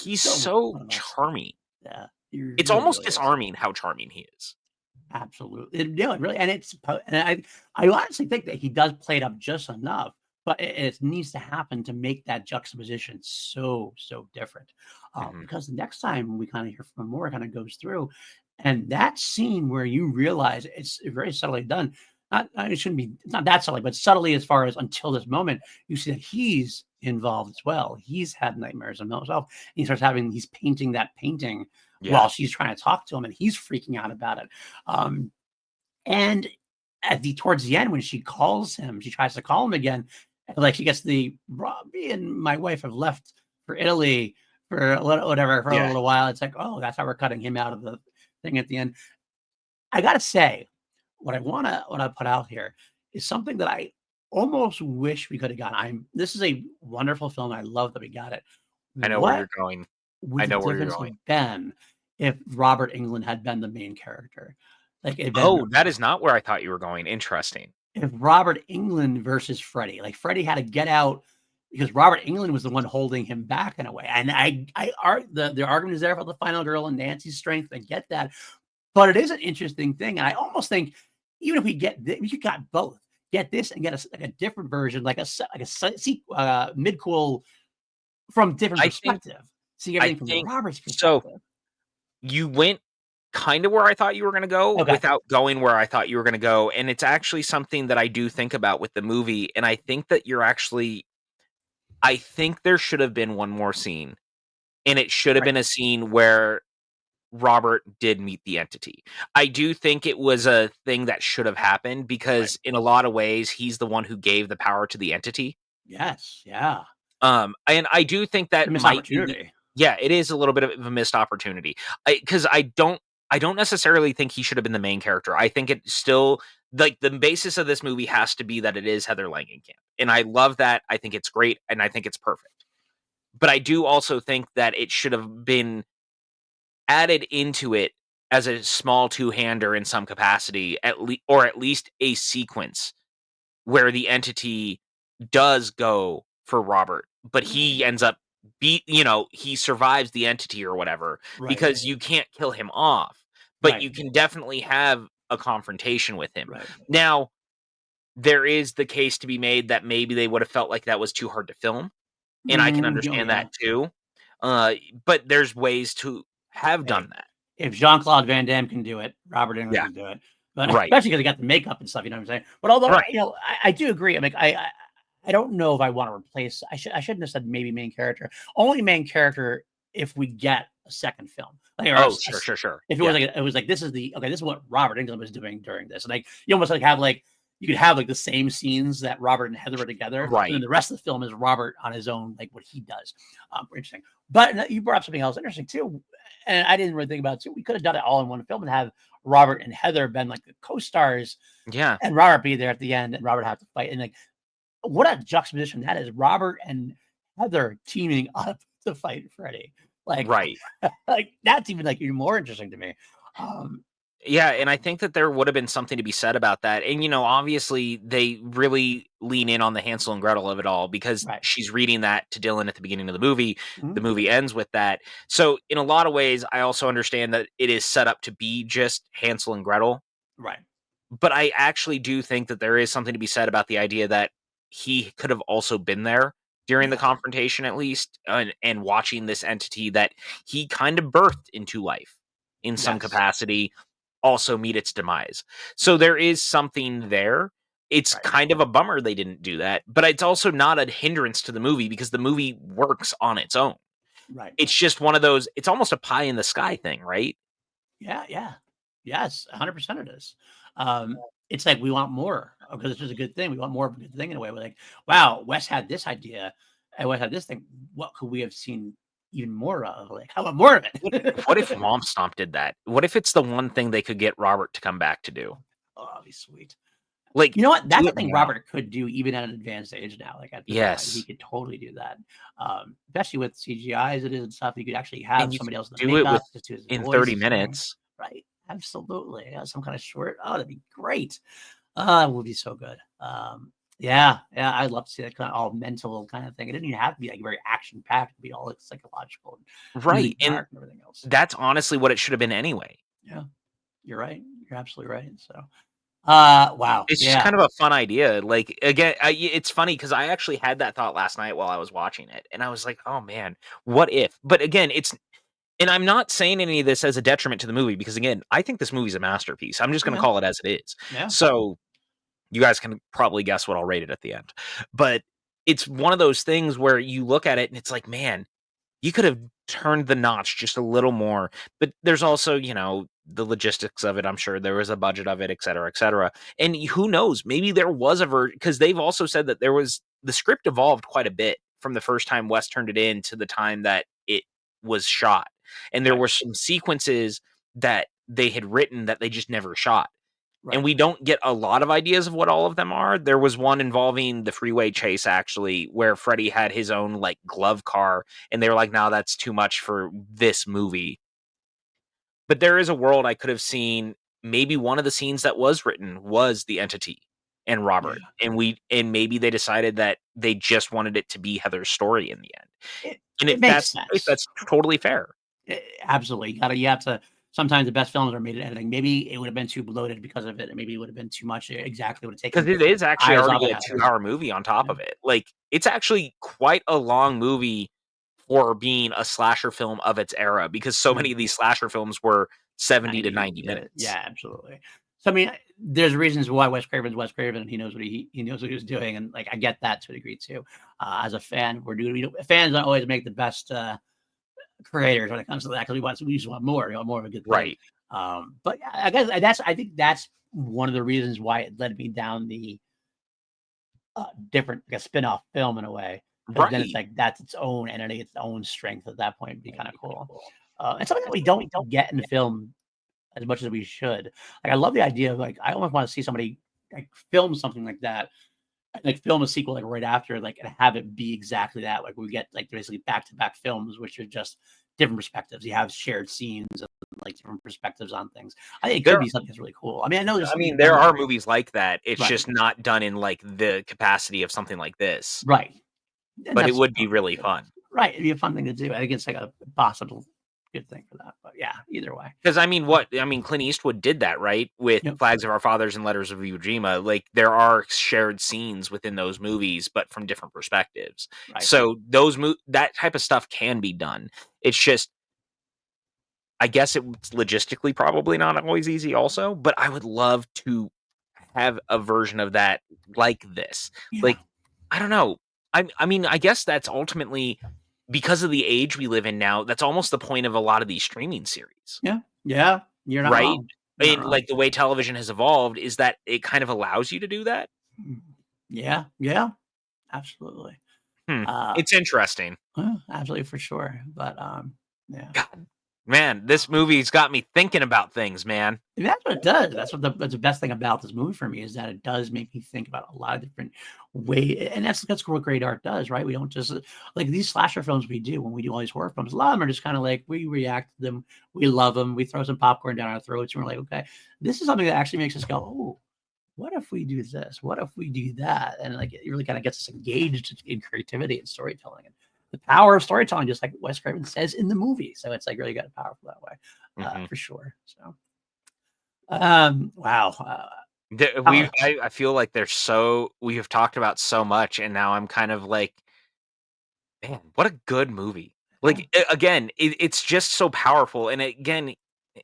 he's So much so fun of us. charming. Yeah. He It's really, almost really is. disarming how charming he is. Absolutely. Yeah, it really, and I honestly think that he does play it up just enough, but it needs to happen to make that juxtaposition so different. Mhm. Because the next time we kind of hear from him more, it kind of goes through, and that scene where you realize it's very subtly done. It shouldn't be, it's not that subtly, but subtly as far as until this moment, you see that he's involved as well. He's had nightmares himself. He's painting that painting Yeah. while she's trying to talk to him, and he's freaking out about it. Um, and towards the end, when she calls him, she tries to call him again. And like she gets me and my wife have left for Italy for a little, whatever, for a Yeah. little while. It's like, oh, that's how we're cutting him out of the thing at the end. I gotta say, what I put out here is something that I almost wish we could have gotten. This is a wonderful film. I love that we got it. I know where What you're going. would I the know where you're difference going. have been if Robert Englund had been the main character? Like, it had been Oh, that is not where I thought you were going. Interesting. if Robert Englund versus Freddy, like Freddy had to get out because Robert Englund was the one holding him back in a way. And the argument is there for the final girl and Nancy's strength. I get that, but it is an interesting thing. And I almost think even if we get we got both, get this and get like a different version, like a mid-cool from different I think perspective. See I everything from think Robert's so. perspective. You went kind of where I thought you were gonna go Okay. without going where I thought you were gonna go, and it's actually something that I do think about with the movie, and I think that I think there should have been one more scene, and it should have Right. been a scene where Robert did meet the entity. I do think it was a thing that should have happened Right. because in a lot of ways, he's the one who gave the power to the entity. Yes. Yeah. And I do think A that missed might be opportunity. yeah, it is a little bit of a missed opportunity. Because I don't necessarily think he should have been the main character. I think it still like, the basis of this movie has to be that it is Heather Langenkamp, and I love that. I think it's great, and I think it's perfect. But I do also think that it should have been added into it as a small two-hander in some capacity, or at least a sequence where the entity does go for Robert, but he ends up he survives the entity or whatever, Right. because you can't kill him off, but Right. you can definitely have a confrontation with him. Right. Now, there is the case to be made that maybe they would have felt like that was too hard to film, and I can Oh understand yeah. that too. But there's ways to have Hey, done that. if Jean-Claude Van Damme can do it, Robert Englund Yeah, can do it. But right, especially because he got the makeup and stuff, you know what I'm saying? But although, right. I do agree. I mean, I don't know if I want to replace. I shouldn't have said maybe main character. Only main character if we get a second film. Like, or Oh, sure. if Yeah, it was like this is this is what Robert Englund was doing during this, and like you almost like have like you could have like the same scenes that Robert and Heather were together, and then right. the rest of the film is Robert on his own, like what he does. Interesting. But you brought up something else interesting too, and I didn't really think about it too. We could have done it all in one film and have Robert and Heather been like the co-stars, Yeah, and Robert be there at the end, and Robert have to fight. And like, what a juxtaposition that is! Robert and Heather teaming up to fight Freddy. Like, right. like that's even like even more interesting to me. Um, Yeah, and I think that there would have been something to be said about that. And obviously they really lean in on the Hansel and Gretel of it all, because right. she's reading that to Dylan at the beginning of the movie. The Mhm. movie ends with that. So in a lot of ways, I also understand that it is set up to be just Hansel and Gretel. Right. But I actually do think that there is something to be said about the idea that he could have also been there during the Yeah. confrontation, at least, and watching this entity that he kind of birthed into life in some Yes. capacity also meet its demise. So there is something there. It's Right. kind of a bummer they didn't do that, but it's also not a hindrance to the movie because the movie works on its own. Right. It's just one of those, it's almost a pie in the sky thing, right? Yeah. Yeah. Yes. 100% it is. It's like we want more because this is a good thing. We want more of a good thing in a way. We're like, wow, Wes had this idea, and Wes had this thing. What could we have seen even more of? Like, how about more of What if it? Womp Stomp did that? What if it's the one thing they could get Robert to come back to do? Oh, that'd be sweet. Like, You know what? do That's it something now. Robert could do even at an advanced age now. Like at this point, he Yes, could totally do that. Especially with CGI as it is and stuff. You could actually have and you somebody could else in the do it makeup just do his in voice 30 and thing. minutes. Right. Absolutely. Yeah, some kind of short. Oh, that'd be great. It would be so good. Yeah, yeah, I'd love to see that kind of all mental kind of thing. It didn't even have to be like very action packed. It'd be all like psychological and really Right, and dark and everything else. that's honestly what it should have been anyway. Yeah, you're right. You're absolutely right. So, wow. It's just Yeah. kind of a fun idea. Like, again, it's funny because I actually had that thought last night while I was watching it, and I was like, "Oh, man, what if?" But again, and I'm not saying any of this as a detriment to the movie because, again, I think this movie's a masterpiece. I'm just gonna Yeah. call it as it is. Yeah. So, you guys can probably guess what I'll rate it at the end. But it's one of those things where you look at it and it's like, "Man, you could have turned the notch just a little more." But there's also, the logistics of it. I'm sure there was a budget of it, et cetera, et cetera. And who knows? Maybe there was a version, because they've also said that the script evolved quite a bit from the first time Wes turned it in to the time that it was shot. And there Right. were some sequences that they had written that they just never shot. And Right. we don't get a lot of ideas of what all of them are. There was one involving the freeway chase, actually, where Freddy had his own like glove car, and they were like, "No, that's too much for this movie." But there is a world I could have seen. Maybe one of the scenes that was written was the entity and Yeah. Robert, and maybe they decided that they just wanted it to be Heather's story in the end. It And it if makes that's the case, sense. that's totally fair Absolutely. You have to sometimes the best films are made in editing. Maybe it would have been too bloated because of it, and maybe it would have been too much. Exactly would have because taken it is actually eyes off already of a Heather. 2-hour movie on top Yeah. of it. Like, it's actually quite a long movie for being a slasher film of its era, because so Mhm. many of these slasher films were 70 to 90. 90 Yeah, minutes. yeah, absolutely. So I mean, there's reasons why Wes Craven's Wes Craven, and he knows what he knows what he was doing, and like I get that to a degree too. As a fan, we're doing fans don't always make the best creators when it comes to that because we just want more, more of a good thing. Right. But yeah, I think that's one of the reasons why it led me down the different, like a spin-off film in a way, because then it's Right. like that's its own entity, its own strength at that point. It'd be kind of cool. And something that we don't get in film as much as we should. Like, I love the idea of, like, I almost want to see somebody like film something like that, like film a sequel like right after, like, and have it be exactly that. Like, we get like basically back to back films, which are just different perspectives. You have shared scenes and like different perspectives on things. I think it could There be something that's really cool. I mean, I know there's I something mean, there done. are movies like that. It's Right, just not done in, like, the capacity of something like this, right, and but it that's would be really fun. right. It'd be a fun thing to do. I think it's like a possible good thing for that. But yeah, either way. 'Cause I mean, Clint Eastwood did that, right? With Yep. Flags of Our Fathers and Letters of Iwo Jima, like, there are shared scenes within those movies, but from different perspectives. Right. So, that type of stuff can be done. It's just I guess it's logistically probably not always easy also, but I would love to have a version of that like this. Yeah. Like, I don't know. I mean, I guess that's ultimately because of the age we live in now, that's almost the point of a lot of these streaming series, Yeah. Yeah. You're not right? wrong. You're not And, wrong. like, the way television has evolved is that it kind of allows you to do that. Mhm. Yeah. Yeah. Absolutely. Hmm. Uh, It's interesting. absolutely for sure. But yeah. God, man, this movie's got me thinking about things, man. And that's what it does. That's the best thing about this movie for me is that it does make me think about a lot of different way, and that's what great art does, right? We don't just like these slasher films we do when we do all these horror films. A lot of them are just kind of like we react to them, we love them, we throw some popcorn down our throats, and we're like, okay, this is something that actually makes us go, oh, what if we do this? What if we do that? And like it really kind of gets us engaged in creativity and storytelling and the power of storytelling, just like Wes Craven says in the movie. So it's like really got powerful that way, Mhm. for sure. So. Wow. The Oh, I feel like we have talked about so much, and now I'm kind of like, "Man, what a good movie." yeah, Like, again, it's just so powerful, and again,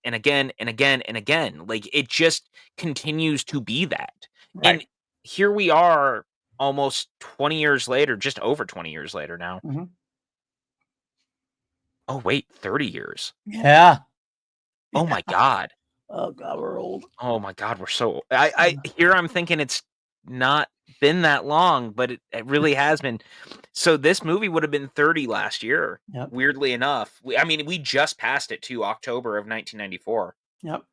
and again, and again, and again, like, it just continues to be that. right. And here we are almost 20 years later, just over 20 years later now. Mhm. Oh, wait, 30 years. Yeah. Oh Yeah. my god. Oh god, we're old. Oh my god, we're so I'm thinking it's not been that long, but it really has been. So this movie would have been 30 last year, Yep. weirdly enough. I mean, we just passed it to October of 1994. Yep.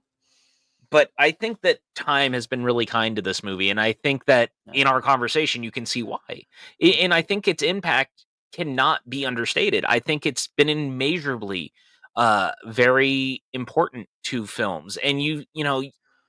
But I think that time has been really kind to this movie, and I think that Yeah. in our conversation, you can see why. And I think its impact cannot be understated. I think it's been immeasurably very important to films. And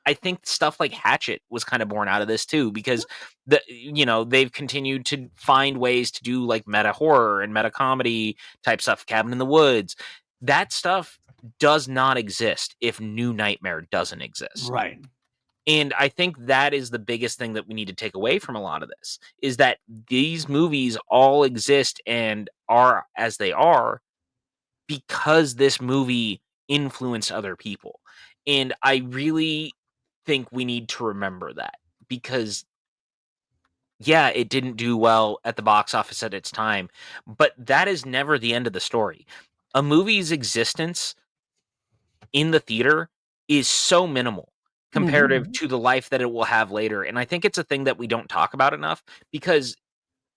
I think stuff like Hatchet was kind of born out of this too, because they've continued to find ways to do like meta horror and meta comedy type stuff, Cabin in the Woods. That stuff does not exist if New Nightmare doesn't exist. Right. And I think that is the biggest thing that we need to take away from a lot of this is that these movies all exist and are as they are because this movie influenced other people. And I really think we need to remember that because yeah, it didn't do well at the box office at its time, but that is never the end of the story. A movie's existence in the theater is so minimal comparative Mhm. to the life that it will have later. And I think it's a thing that we don't talk about enough because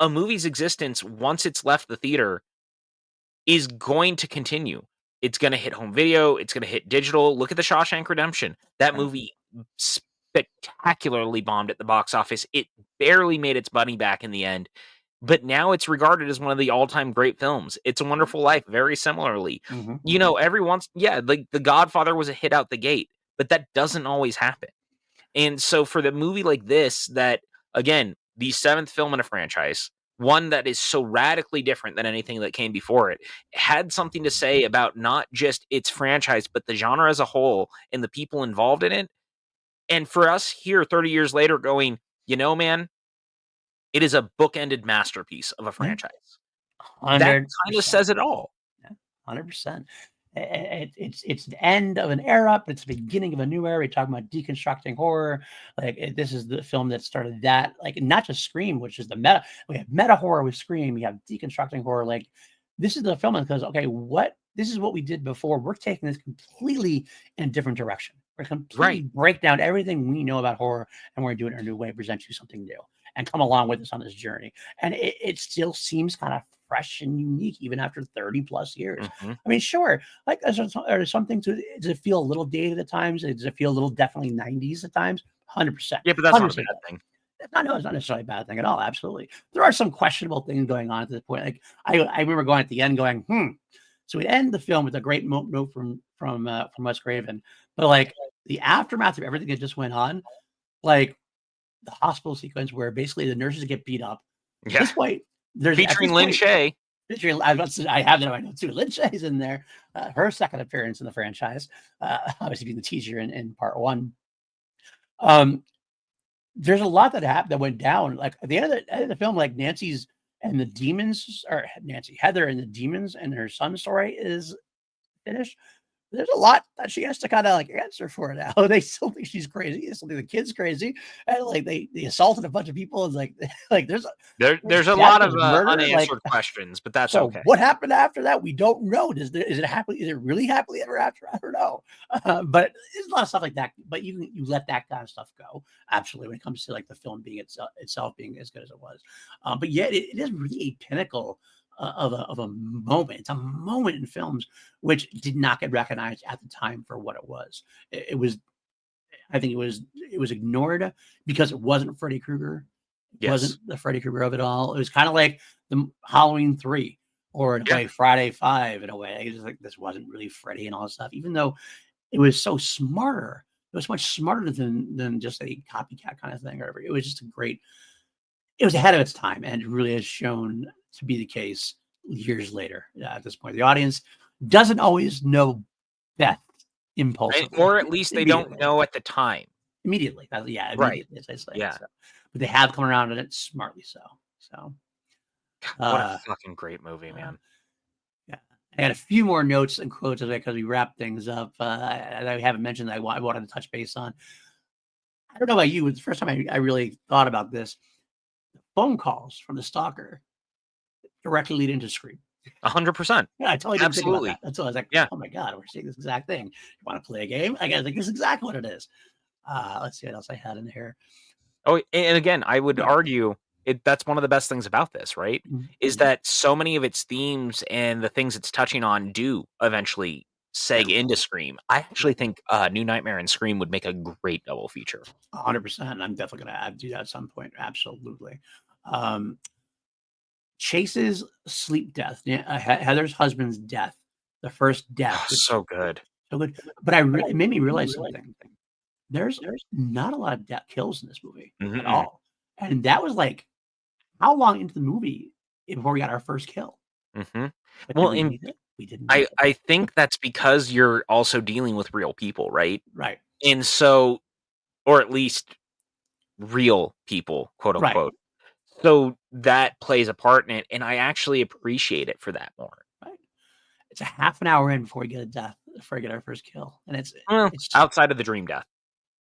a movie's existence, once it's left the theater, is going to continue. It's going to hit home video, it's going to hit digital. Look at The Shawshank Redemption. That Right. movie spectacularly bombed at the box office. It barely made its money back in the end, but now it's regarded as one of the all-time great films. It's a Wonderful Life, very similarly. Mhm. Every once yeah, like The Godfather was a hit out the gate, but that doesn't always happen. And so for the movie like this, that again, the seventh film in a franchise, one that is so radically different than anything that came before it, had something to say about not just its franchise, but the genre as a whole and the people involved in it. And for us here 30 years later going, man, it is a bookended masterpiece of a Yeah. franchise. That kind of 100%. says it all. Yeah. 100%. It's the end of an era, but it's the beginning of a new era. We're talking about deconstructing horror. Like this is the film that started that. Like not just Scream, which is the meta. We have meta horror with Scream. We have deconstructing horror. Like this is the film that goes, okay, this is what we did before. We're taking this completely in a different direction. We're completely Right. break down everything we know about horror, and we're doing it in a new way, present you something new, and come along with us on this journey. And it still seems kind of fresh and unique even after 30 plus years. Mm-hmm. I mean, sure, like there's something to it. Does it feel a little dated at times? Does it feel a little definitely 90s at times? 100%. Yeah, but that's not a bad thing. No, it's not necessarily a bad thing at all. Absolutely. There are some questionable things going on at this point. Like I remember going at the end going, So we end the film with a great note from Wes Craven. But like the aftermath of everything that just went on, like the hospital sequence where basically the nurses get beat up. Yeah. At this point, there's featuring Lin Shaye. I have that on my notes too. Lin Shaye's in there. Her second appearance in the franchise, obviously being the teacher in part one. There's a lot that happened that went down. Like at the end of the film, like Nancy's and the demons, or Heather and the demons and her son's story is finished. There's a lot that she has to kind of like answer for now. They still think she's crazy. They still think the kid's crazy, and like they assaulted a bunch of people. And like there's a lot of unanswered questions, but that's okay. What happened after that? We don't know. Is it happily? Is it really happily ever after? I don't know. But there's a lot of stuff like that. But you let that kind of stuff go. Absolutely, when it comes to like the film being itself being as good as it was. But yet it is really a pinnacle of a moment. It's a moment in films which did not get recognized at the time for what it was. It was, I think it was ignored because it wasn't Freddy Krueger. It wasn't the Freddy Krueger of it all. It was kind of like the Halloween 3 or in a way Friday 5 in a way. It was like this wasn't really Freddy and all this stuff, even though it was so smarter. It was much smarter than just a copycat kind of thing or whatever. It was just it was ahead of its time, and it really has shown to be the case years later. At this point, the audience doesn't always know Beth impulsively, or at least they don't know at the time. Immediately, immediately, as I say. Yeah, so. But they have come around on it smartly. So, what a fucking great movie, man. Yeah, I had a few more notes and quotes because we wrap things up. I haven't mentioned that I wanted to touch base on. I don't know about you. It's the first time I really thought about this. Phone calls from the stalker directly lead into Scream. 100%. Yeah, I totally didn't think about that. That's why I was like, yeah. Oh my God, we're seeing this exact thing. You want to play a game? I think this is exactly what it is. Let's see what else I had in here. Oh, and again, I would argue that's one of the best things about this, right? Mm-hmm. Is that so many of its themes and the things it's touching on do eventually seg into Scream. I actually think New Nightmare and Scream would make a great double feature. 100%. I'm definitely going to do that at some point. Absolutely. Chase's sleep death, Heather's husband's death, the first death. So good. So good. But it made me realize something. There's not a lot of death kills in this movie at all. And that was like how long into the movie before we got our first kill? Mm-hmm. Well, we didn't. I think that's because you're also dealing with real people, right? Right. And so, or at least real people, quote unquote. Right. So that plays a part in it, and I actually appreciate it for that more. Right. It's a half an hour in before we get a death, before we get our first kill, and it's outside of the dream death,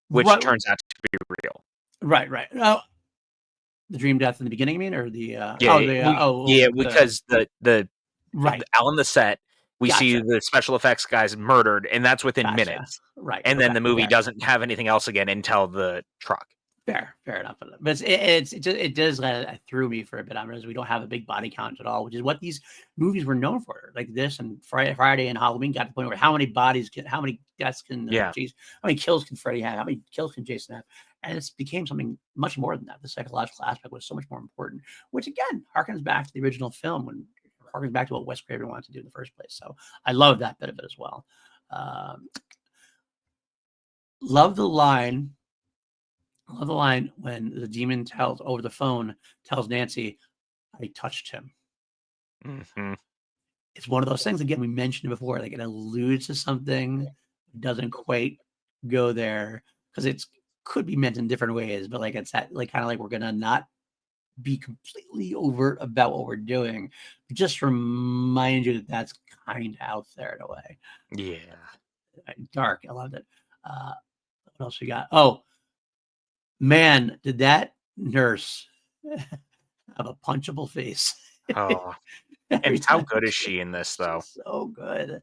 which turns out to be real. Right. No, the dream death in the beginning, I mean, or the because the right on the set. We see the special effects guys murdered, and that's within minutes. Right. And then the movie doesn't have anything else again until the truck. Fair enough. But it does threw me for a bit. I realize we don't have a big body count at all, which is what these movies were known for. Like this and Friday and Halloween got to the point where how many deaths can Jason, how many kills can Freddy have? How many kills can Jason have? And it became something much more than that. The psychological aspect was so much more important, which again harkens back to the original film when harkens back to what Wes Craven wanted to do in the first place. So I love that bit of it as well. Love the line when the demon over the phone tells Nancy, I touched him. Mm-hmm. It's one of those things, again, we mentioned it before, like it alludes to something, doesn't quite go there because it could be meant in different ways, but like it's that, like kind of like we're gonna not be completely overt about what we're doing. Just remind you that that's kind of out there in a way. Yeah. Dark. I loved it. What else we got? Oh, man, did that nurse have a punchable face? Oh, and how good is she in this, though? So good.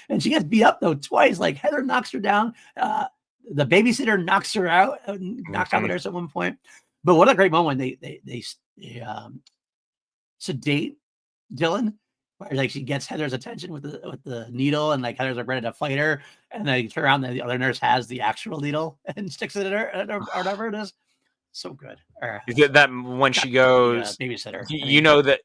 And she gets beat up, though, twice. Like Heather knocks her down. The babysitter knocks her out, knocks out the nurse at one point. But what a great moment. They sedate Dylan, where like she gets Heather's attention with the needle, and like Heather's like ready to fight her, and then you turn around, and the other nurse has the actual needle and sticks it in her, or whatever it is. So good. That when she goes, babysitter. you know that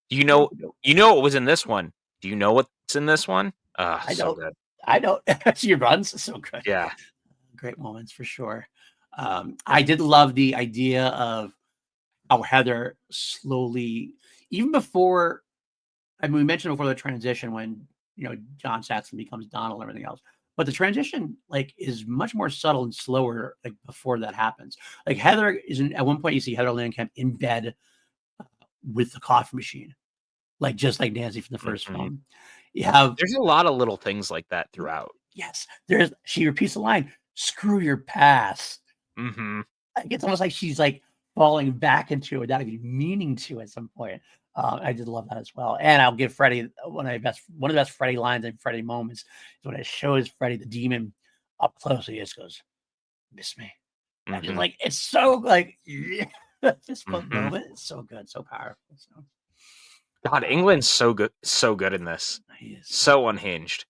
you know what was in this one. Do you know what's in this one? I So don't. good. I don't. She runs so good. Yeah. Great moments for sure. I did love the idea of how Heather slowly, even before, I mean, we mentioned before the transition when, John Saxon becomes Donald and everything else, but the transition like is much more subtle and slower like before that happens. Like Heather at one point you see Heather Langenkamp in bed with the coffee machine, like just like Nancy from the first film. You have There's a lot of little things like that throughout. Yes, she repeats the line, "Screw your past." Mm-hmm. It's almost like she's like falling back into it without even meaning to at some point. I did love that as well. And I'll give Freddy one of the best Freddy lines and Freddy moments is when it shows Freddy the demon up close. He just goes, "Miss me." And just like it's so like this moment is so good, so powerful. So God, England's so good in this. he is So unhinged.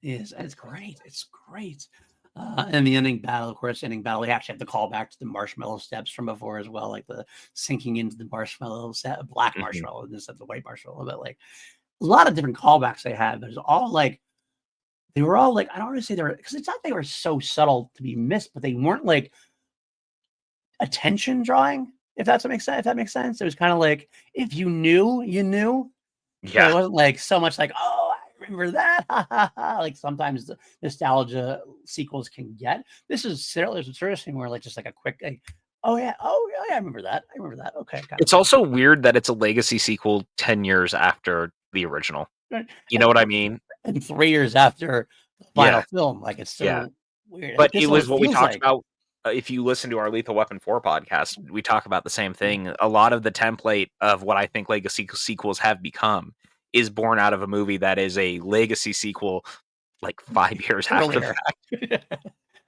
It's great. It's great. And the ending battle, of course, we actually have to call back to the marshmallow steps from before as well, like the sinking into the marshmallow black marshmallow instead of the white marshmallow. But like a lot of different callbacks they had. There's all like they were all like I don't want to say they were because it's not they were so subtle to be missed, but they weren't like attention drawing. If that makes sense, it was kind of like if you knew, you knew. Yeah, so it wasn't like so much like oh. Remember that? Like sometimes the nostalgia sequels can get. This is seriously more like just like a quick, like, oh yeah, I remember that. Okay, it's also weird that it's a legacy sequel 10 years after the original. You know what I mean? And 3 years after the final film, like it's so weird. But This it is what was it what we feels talked like. about. If you listen to our Lethal Weapon 4 podcast, we talk about the same thing. A lot of the template of what I think legacy sequels have become is born out of a movie that is a legacy sequel like 5 years after the Earlier. fact.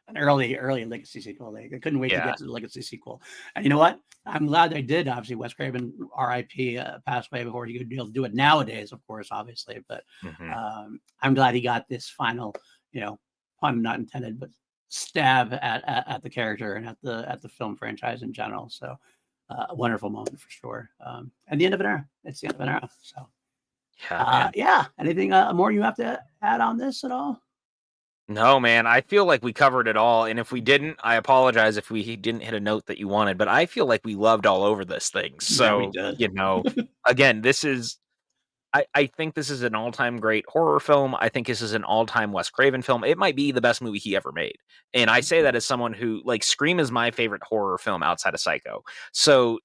An early legacy sequel. They couldn't wait to get Yeah. to the legacy sequel. And you know what? I'm glad they did. Obviously, Wes Craven, R.I.P., passed away before he could be able to do it nowadays, of course, obviously. But I'm glad he got this final, pun not intended, but stab at the character and at the film franchise in general. So a wonderful moment for sure. And the end of an era. It's the end of an era. So yeah. Anything more you have to add on this at all? No, man, I feel like we covered it all, and if we didn't, I apologize if we didn't hit a note that you wanted, but I feel like we loved all over this thing. Yeah, we So, did. again, this is I think this is an all-time great horror film. I think this is an all-time Wes Craven film. It might be the best movie he ever made. And I say that as someone who like Scream is my favorite horror film outside of Psycho. So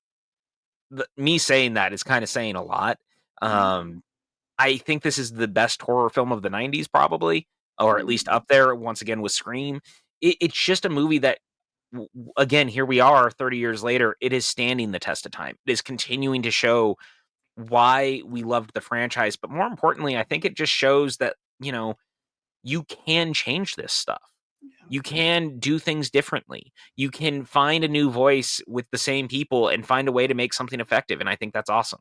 me saying that is kind of saying a lot. I think this is the best horror film of the 90s, probably, or at least up there once again with Scream. It's just a movie that, again, here we are 30 years later. It is standing the test of time. It is continuing to show why we loved the franchise. But more importantly, I think it just shows that, you can change this stuff. You can do things differently. You can find a new voice with the same people and find a way to make something effective. And I think that's awesome.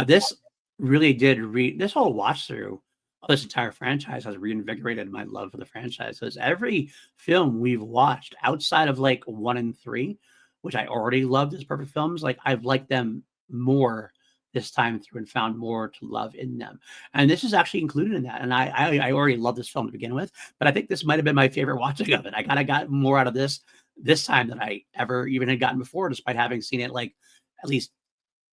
This really did this whole watch through of this entire franchise has reinvigorated my love for the franchise. Because every film we've watched outside of like 1 and 3, which I already loved as perfect films, like I've liked them more this time through and found more to love in them. And this is actually included in that. And I already love this film to begin with, but I think this might have been my favorite watching of it. I kind of got more out of this time than I ever even had gotten before, despite having seen it like at least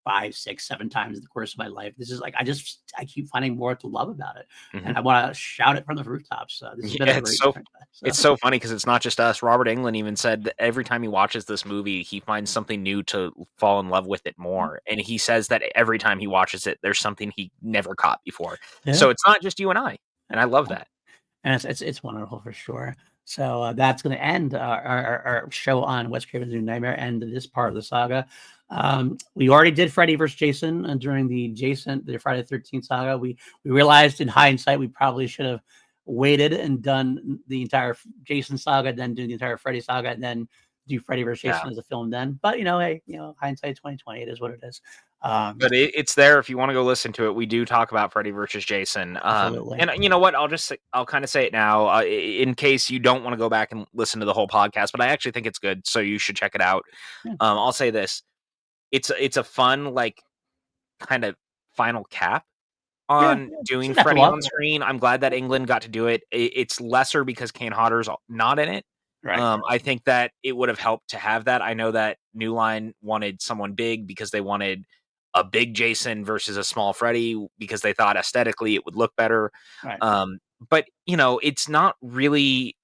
5, 6, 7 times in the course of my life. This is like I keep finding more to love about it, and I want to shout it from the rooftops. This has been a great it's so funny because it's not just us. Robert Englund even said that every time he watches this movie, he finds something new to fall in love with it more. And he says that every time he watches it, there's something he never caught before. Yeah. So it's not just you and I love that. And it's wonderful for sure. So that's going to end our show on Wes Craven's New Nightmare and this part of the saga. We already did Freddy versus Jason during the Friday the 13th saga. We realized in hindsight we probably should have waited and done the entire Jason saga, then do the entire Freddy saga, and then do Freddy versus Jason as a film then. But hey, hindsight 2020, it is what it is. But it's there if you want to go listen to it. We do talk about Freddy versus Jason. Absolutely. And you know what? I'll kind of say it now, in case you don't want to go back and listen to the whole podcast. But I actually think it's good, so you should check it out. Yeah. I'll say this: it's a fun, like, kind of final cap on doing Freddy on screen. I'm glad that England got to do it. It's lesser because Kane Hodder's not in it. Right. I think that it would have helped to have that. I know that New Line wanted someone big because they wanted a big Jason versus a small Freddy because they thought aesthetically it would look better. Right. But it's not really.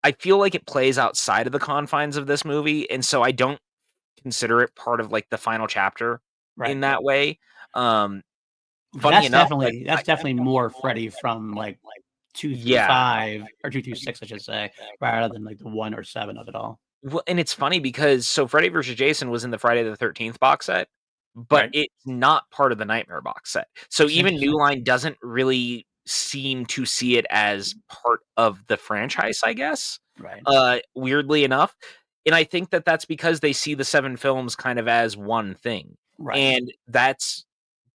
I feel like it plays outside of the confines of this movie, and so I don't consider it part of, like, the final chapter in that way. Funny That's enough, definitely more Freddy from, like, 2 through yeah. 5 or 2 through 6, I should say, rather than, like, the 1 or 7 of it all. Well, and it's funny because Freddy versus Jason was in the Friday the 13th box set, but Right. it's not part of the Nightmare box set. So That's even New interesting. Line doesn't really seem to see it as part of the franchise, I guess. Right. Weirdly enough. And I think that that's because they see the 7 films kind of as one thing. Right. And that's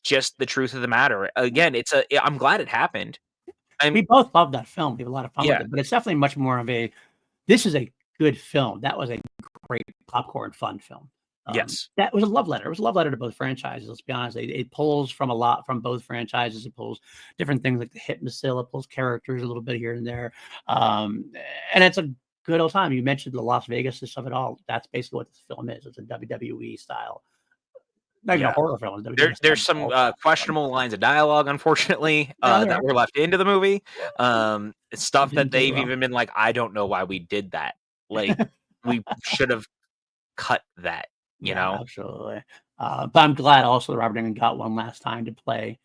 just the truth of the matter. Again, I'm glad it happened. We both love that film. We have a lot of fun with Yeah. it, but it's definitely much more of a this is a good film. That was a great popcorn fun film. Yes. That was a love letter. It was a love letter to both franchises. Let's be honest. It pulls from a lot from both franchises. It pulls different things like the hit missile. It pulls characters a little bit here and there. And it's a good old time. You mentioned the Las Vegas stuff at all. That's basically what this film is. It's a WWE style, not even a Yeah. horror film. It's WWE There's style some, style. questionable lines of dialogue, unfortunately, No, there that are. were left into the movie. It's It stuff that didn't do they've well. even been like, "I don't know why we did that." Like, we should have cut that, you Yeah, know? absolutely. But I'm glad also that Robert Englund got one last time to play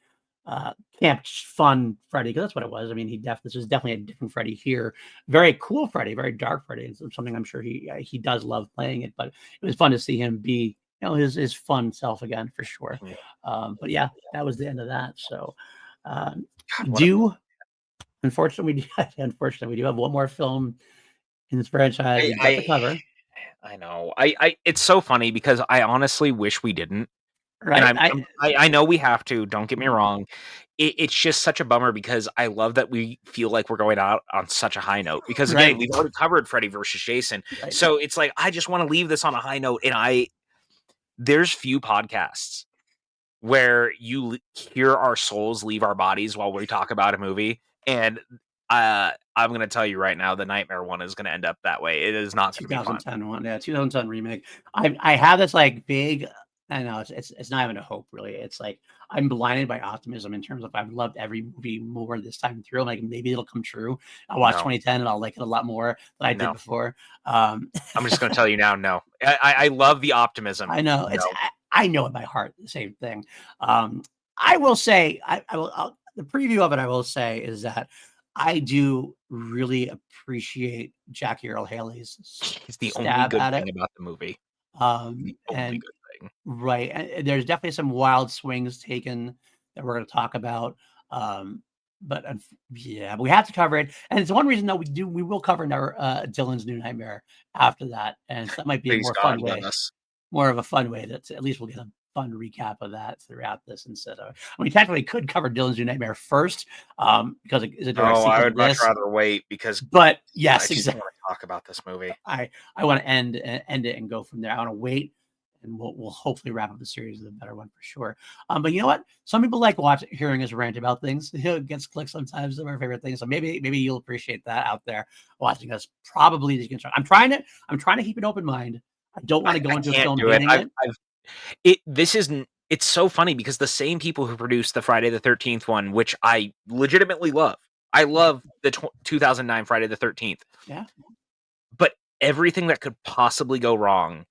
Camp Fun Freddy, because that's what it was. I mean, this is definitely a different Freddy here. Very cool Freddy, very dark Freddy. It's something I'm sure he does love playing it, but it was fun to see him be his fun self again for sure. Mhm. But yeah, that was the end of that. So God, we what a do unfortunately we do have one more film in this franchise we've got to I cover. I know. I it's so funny because I honestly wish we didn't, and Right. I know we have to, don't get me wrong. It's just such a bummer because I love that we feel like we're going out on such a high note because, again, Right. we've already covered Freddy versus Jason, Right. so it's like, I just wanna leave this on a high note, and there's few podcasts where you hear our souls leave our bodies while we talk about a movie, and, I'm gonna tell you right now, the Nightmare one is gonna end up that way. It is not gonna be fun. 2010 one, yeah, 2010 remake. I have this like big. I know it's not even a hope really. It's like I'm blinded by optimism in terms of I've loved every movie more this time through. I'm like maybe it'll come true. I'll watch No, 2010 and I'll like it a lot more than I did no. before. I'm just gonna tell you now, no. I love the optimism. I know No. I know in my heart the same thing. I will say the preview of it. I will say is that I do really appreciate Jackie Earl Haley's It's the only stab good at it. thing about the movie. The only And good thing. right, and there's definitely some wild swings taken that we're going to talk about. But yeah, we have to cover it, and it's one reason that we will cover Dylan's New Nightmare after that, and so that might be a Please more God, fun let way, us. more of a fun way that at least we'll get a fun recap of that throughout this instead of. I mean, technically could cover Dylan's New Nightmare first, because it is a direct Oh, I sequel to would much this. rather wait because But I yes, just exactly. wanna talk about this movie. I want to end it and go from there. I want to wait, and we'll hopefully wrap up the series with a better one for sure. But you know what? Some people like hearing us rant about things. It gets clicks sometimes. Some of our favorite things. So maybe you'll appreciate that out there watching us. Probably I'm trying to keep an open mind. I don't want to go I into a can't film do it. hating it. This isn't it's so funny because the same people who produced the Friday the 13th one, which I legitimately love. I Right. love the 2009 Friday the 13th. Yeah. But everything that could possibly go wrong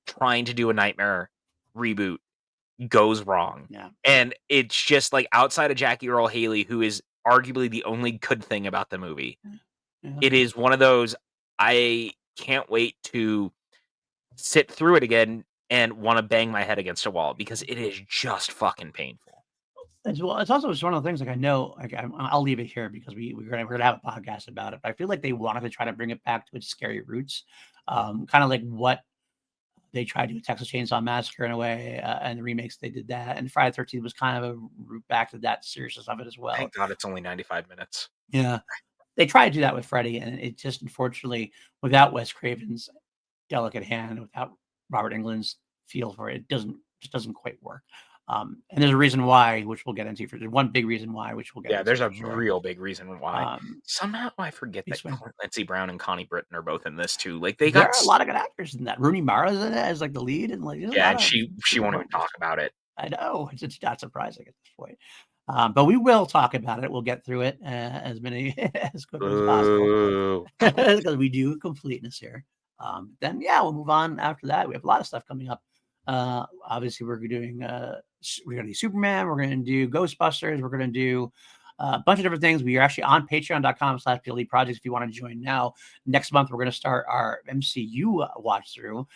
trying to do a Nightmare reboot goes wrong. Yeah. And it's just like, outside of Jackie Earl Haley, who is arguably the only good thing about the movie, Yeah. it is one of those, I can't wait to sit through it again and want to bang my head against a wall because it is just fucking painful. Well, it's also just one of the things like I know, like I'll leave it here because we're gonna have a podcast about it. But I feel like they wanted to try to bring it back to its scary roots, kind of like what They tried to do a Texas Chainsaw Massacre in a way, and the remakes they did that. And Friday the 13th was kind of a route back to that seriousness of it as well. Thank God it's only 95 minutes. Yeah, they tried to do that with Freddy, and it just unfortunately, without Wes Craven's delicate hand, without Robert Englund's feel for it, just doesn't quite work. And there's a reason why, which we'll get into. There's one big reason why, which we'll get into. There's a real big reason why. Somehow I forget that explain. Clancy Brown and Connie Britton are both in this too. Like There are a lot of good actors in that. Rooney Mara's in it as like the lead, and like and she won't even talk about it. I know it's not surprising at this point, but we will talk about it. We'll get through it as quickly as possible because we do completeness here. Then we'll move on after that. We have a lot of stuff coming up. Obviously, we're gonna do Superman. We're gonna do Ghostbusters. We're gonna do a bunch of different things. We are actually on patreon.com/PLD Projects if you want to join now. Next month, we're going to start our MCU watch through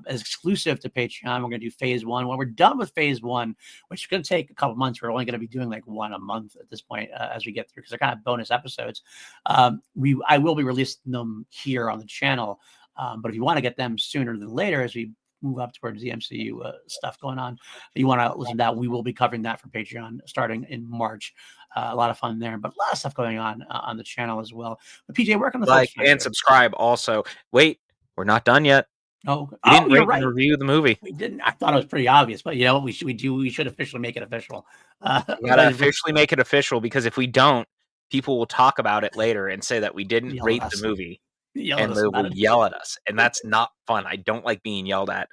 as exclusive to Patreon. We're going to do phase 1. When we're done with phase 1, which is going to take a couple months, we're only going to be doing like one a month at this point as we get through, because they're kind of bonus episodes. I will be releasing them here on the channel. But if you want to get them sooner than later, as we move up towards the MCU stuff going on, you want to listen to that, we will be covering that for Patreon starting in March. A lot of fun there, but a lot of stuff going on the channel as well. But PJ, where can the like and subscribe also? Wait, we're not done yet. Oh, we didn't rate and review the movie. We didn't. I thought it was pretty obvious, but you know what we should officially make it official. We gotta officially make it official, because if we don't, people will talk about it later and say that we didn't rate the movie. And they will yell at us, and that's not fun. I don't like being yelled at.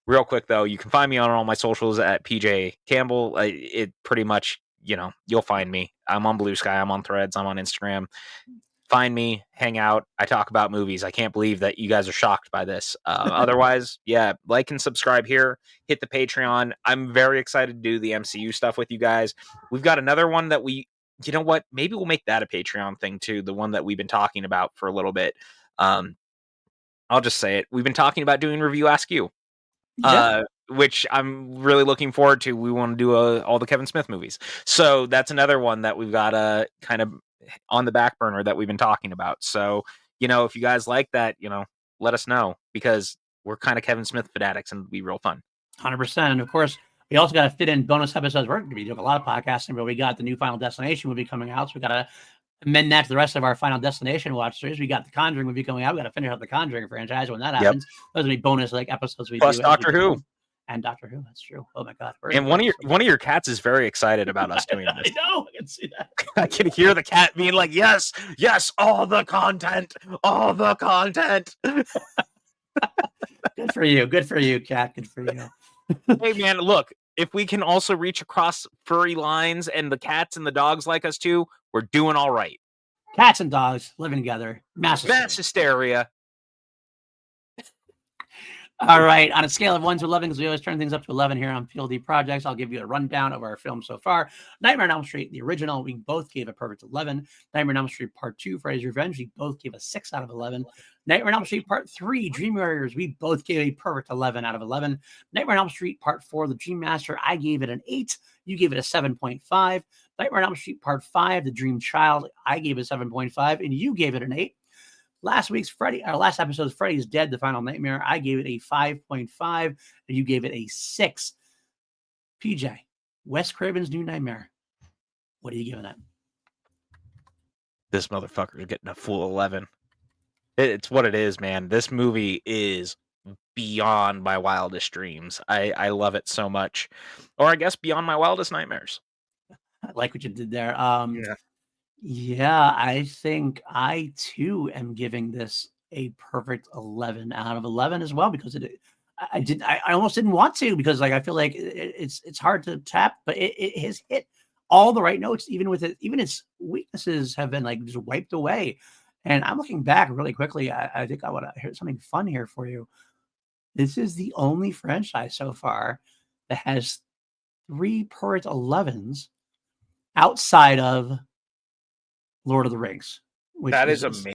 Real quick though, you can find me on all my socials at PJ Campbell. It pretty much, you'll find me. I'm on Blue Sky, I'm on Threads, I'm on Instagram. Find me, hang out. I talk about movies. I can't believe that you guys are shocked by this. Otherwise, like and subscribe here. Hit the Patreon. I'm very excited to do the MCU stuff with you guys. We've got another one that you know what? Maybe we'll make that a Patreon thing too. The one that we've been talking about for a little bit. I'll just say it. We've been talking about doing Review Ask You, which I'm really looking forward to. We want to do all the Kevin Smith movies. So that's another one that we've got kind of on the back burner that we've been talking about. So, if you guys like that, let us know, because we're kind of Kevin Smith fanatics and it'll be real fun. 100%. And of course, we also got to fit in bonus episodes. We're going to be doing a lot of podcasting, but we got the new Final Destination movie coming out. So we got to amend that to the rest of our Final Destination watch series. We got the Conjuring movie coming out. We got to finish out the Conjuring franchise when that happens. Those will be bonus episodes we Plus do. Doctor Who. And Doctor Who. That's true. Oh my God. And one of your cats is very excited about us doing this. I know. I can see that. I can hear the cat being like, yes, all the content. Good for you, cat. Good for you. Hey man, look, if we can also reach across furry lines and the cats and the dogs like us too, we're doing all right. Cats and dogs living together. Mass hysteria. All right. On a scale of 1 to 11, because we always turn things up to 11 here on PLD Projects, I'll give you a rundown of our film so far. Nightmare on Elm Street, the original, we both gave a perfect 11. Nightmare on Elm Street Part 2, Freddy's Revenge, we both gave a 6 out of 11. Nightmare on Elm Street Part 3, Dream Warriors, we both gave a perfect 11 out of 11. Nightmare on Elm Street Part 4, The Dream Master, I gave it an 8. You gave it a 7.5. Nightmare on Elm Street Part 5, The Dream Child, I gave it a 7.5, and you gave it an 8. Last episode's Freddy's Dead, The Final Nightmare, I gave it a 5.5, and you gave it a 6. PJ, Wes Craven's New Nightmare, what are you giving it? This motherfucker is getting a full 11. It's what it is, man. This movie is beyond my wildest dreams. I love it so much. Or I guess beyond my wildest nightmares. I like what you did there. Yeah, I think I too am giving this a perfect 11 out of 11 as well, because I almost didn't want to, because I feel like it's hard to tap, but it has hit all the right notes, even its weaknesses have been just wiped away. And I'm looking back really quickly. I think I want to hear something fun here for you. This is the only franchise so far that has 3 perfect 11s outside of Lord of the Rings, which that is amazing.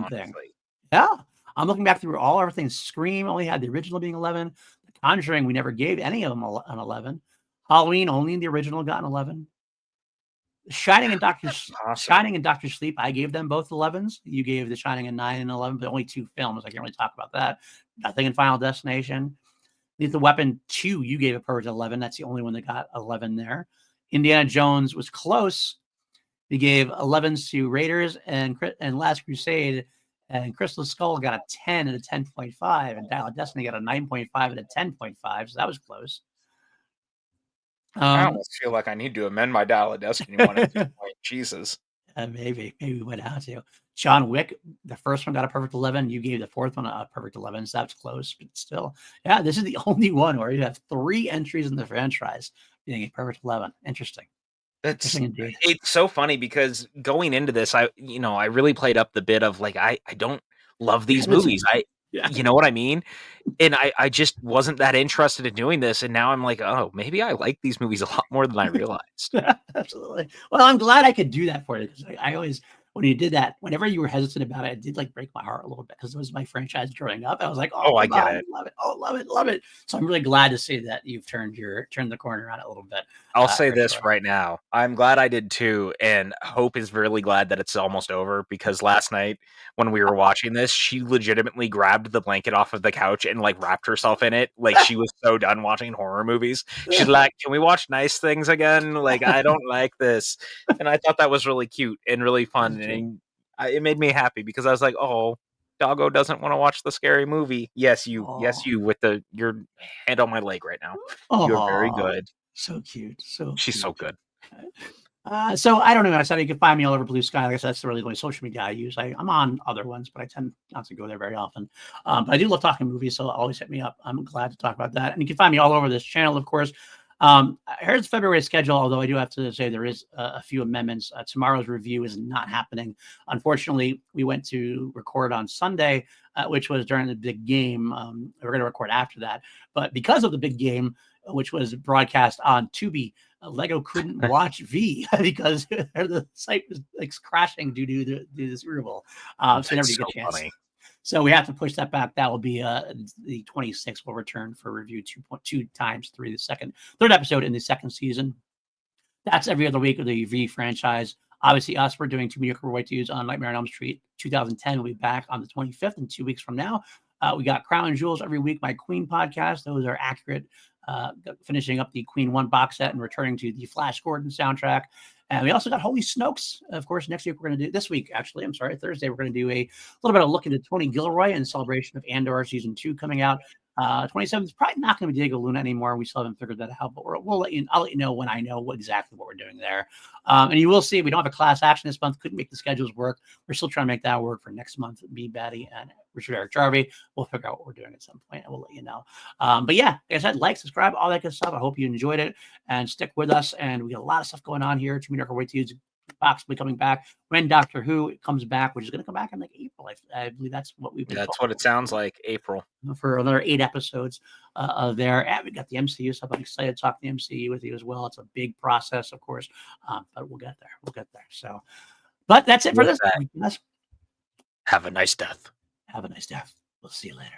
Thing. Yeah, I'm looking back through all everything. Scream only had the original being 11. The Conjuring, we never gave any of them an 11. Halloween, only the original got an 11. Shining and Awesome. Shining and Doctor Sleep, I gave them both 11s. You gave The Shining a 9 and 11, but only 2 films. I can't really talk about that. Nothing in Final Destination. Lethal Weapon 2, you gave a perfect 11. That's the only one that got 11 there. Indiana Jones was close. You gave 11s to Raiders and Last Crusade, and Crystal Skull got a 10 and a 10.5, and Dial of Destiny got a 9.5 and a 10.5, so that was close. I almost feel like I need to amend my Dial of Destiny one at this point. Jesus. Maybe we would have to. John Wick, the first one got a perfect 11. You gave the fourth one a perfect 11, so that's close, but still. Yeah, this is the only one where you have 3 entries in the franchise being a perfect 11. Interesting. It's so funny because going into this, I really played up the bit of like, I don't love these movies. You know what I mean? And I just wasn't that interested in doing this, and now I'm like, "Oh, maybe I like these movies a lot more than I realized." Absolutely. Well, I'm glad I could do that for you because I always, when you did that, whenever you were hesitant about it, it did like break my heart a little bit because it was my franchise growing up. I was like, "Oh, I get it. love it! Oh, love it, love it!" So I'm really glad to see that you've turned the corner on it a little bit. I'll say this right now. I'm glad I did too, and Hope is really glad that it's almost over because last night when we were watching this, she legitimately grabbed the blanket off of the couch and like wrapped herself in it. Like she was so done watching horror movies. She's like, "Can we watch nice things again? Like I don't like this." And I thought that was really cute and really fun, and it made me happy because I was like, "Oh, Doggo doesn't want to watch the scary movie." Yes, you with your hand on my leg right now. You're very good. So cute. So she's cute. So good. So I don't know. I said you can find me all over Blue Sky. Like I said, that's really the only social media I use. I'm on other ones, but I tend not to go there very often. But I do love talking movies, so always hit me up. I'm glad to talk about that. And you can find me all over this channel, of course. Here's February schedule, although I do have to say there is a few amendments. Tomorrow's review is not happening. Unfortunately, we went to record on Sunday, which was during the big game. We're going to record after that. But because of the big game, which was broadcast on Tubi, Lego couldn't watch V because the site was like crashing due to the Super Bowl. So never did get a chance. Funny. So we have to push that back. That will be the 26th. We'll return for review 2.2 times 3, the third episode in the second season. That's every other week of the V franchise. Obviously, us, we're doing 2 Mediocre White Dudes on Nightmare on Elm Street 2010. We'll be back on the 25th in 2 weeks from now. We got Crown and Jewels every week, my Queen podcast. Those are accurate. Finishing up the Queen 1 box set and returning to the Flash Gordon soundtrack. And we also got Holy Snokes. Of course, next week we're going to do, this week, actually, I'm sorry, Thursday, we're going to do a little bit of look into Tony Gilroy in celebration of Andor Season 2 coming out. 27th is probably not going to be Diego Luna anymore. We still haven't figured that out, but I'll let you know when I know exactly what we're doing there. And you will see we don't have a class action this month. Couldn't make the schedules work. We're still trying to make that work for next month. Me, Batty, and Richard Eric Jarvie. We'll figure out what we're doing at some point, and we'll let you know. But yeah, like I said, like, subscribe, all that good stuff. I hope you enjoyed it and stick with us. And we got a lot of stuff going on here. 2 Mediocre White Dudes possibly coming back when Doctor Who comes back, which is going to come back in like April. I believe that's what we've been. That's what it sounds like. April for another 8 episodes there. And we got the MCU stuff. I'm excited to talk the MCU with you as well. It's a big process, of course, but we'll get there. So, but that's it for this. Have a nice death. Have a nice death. We'll see you later.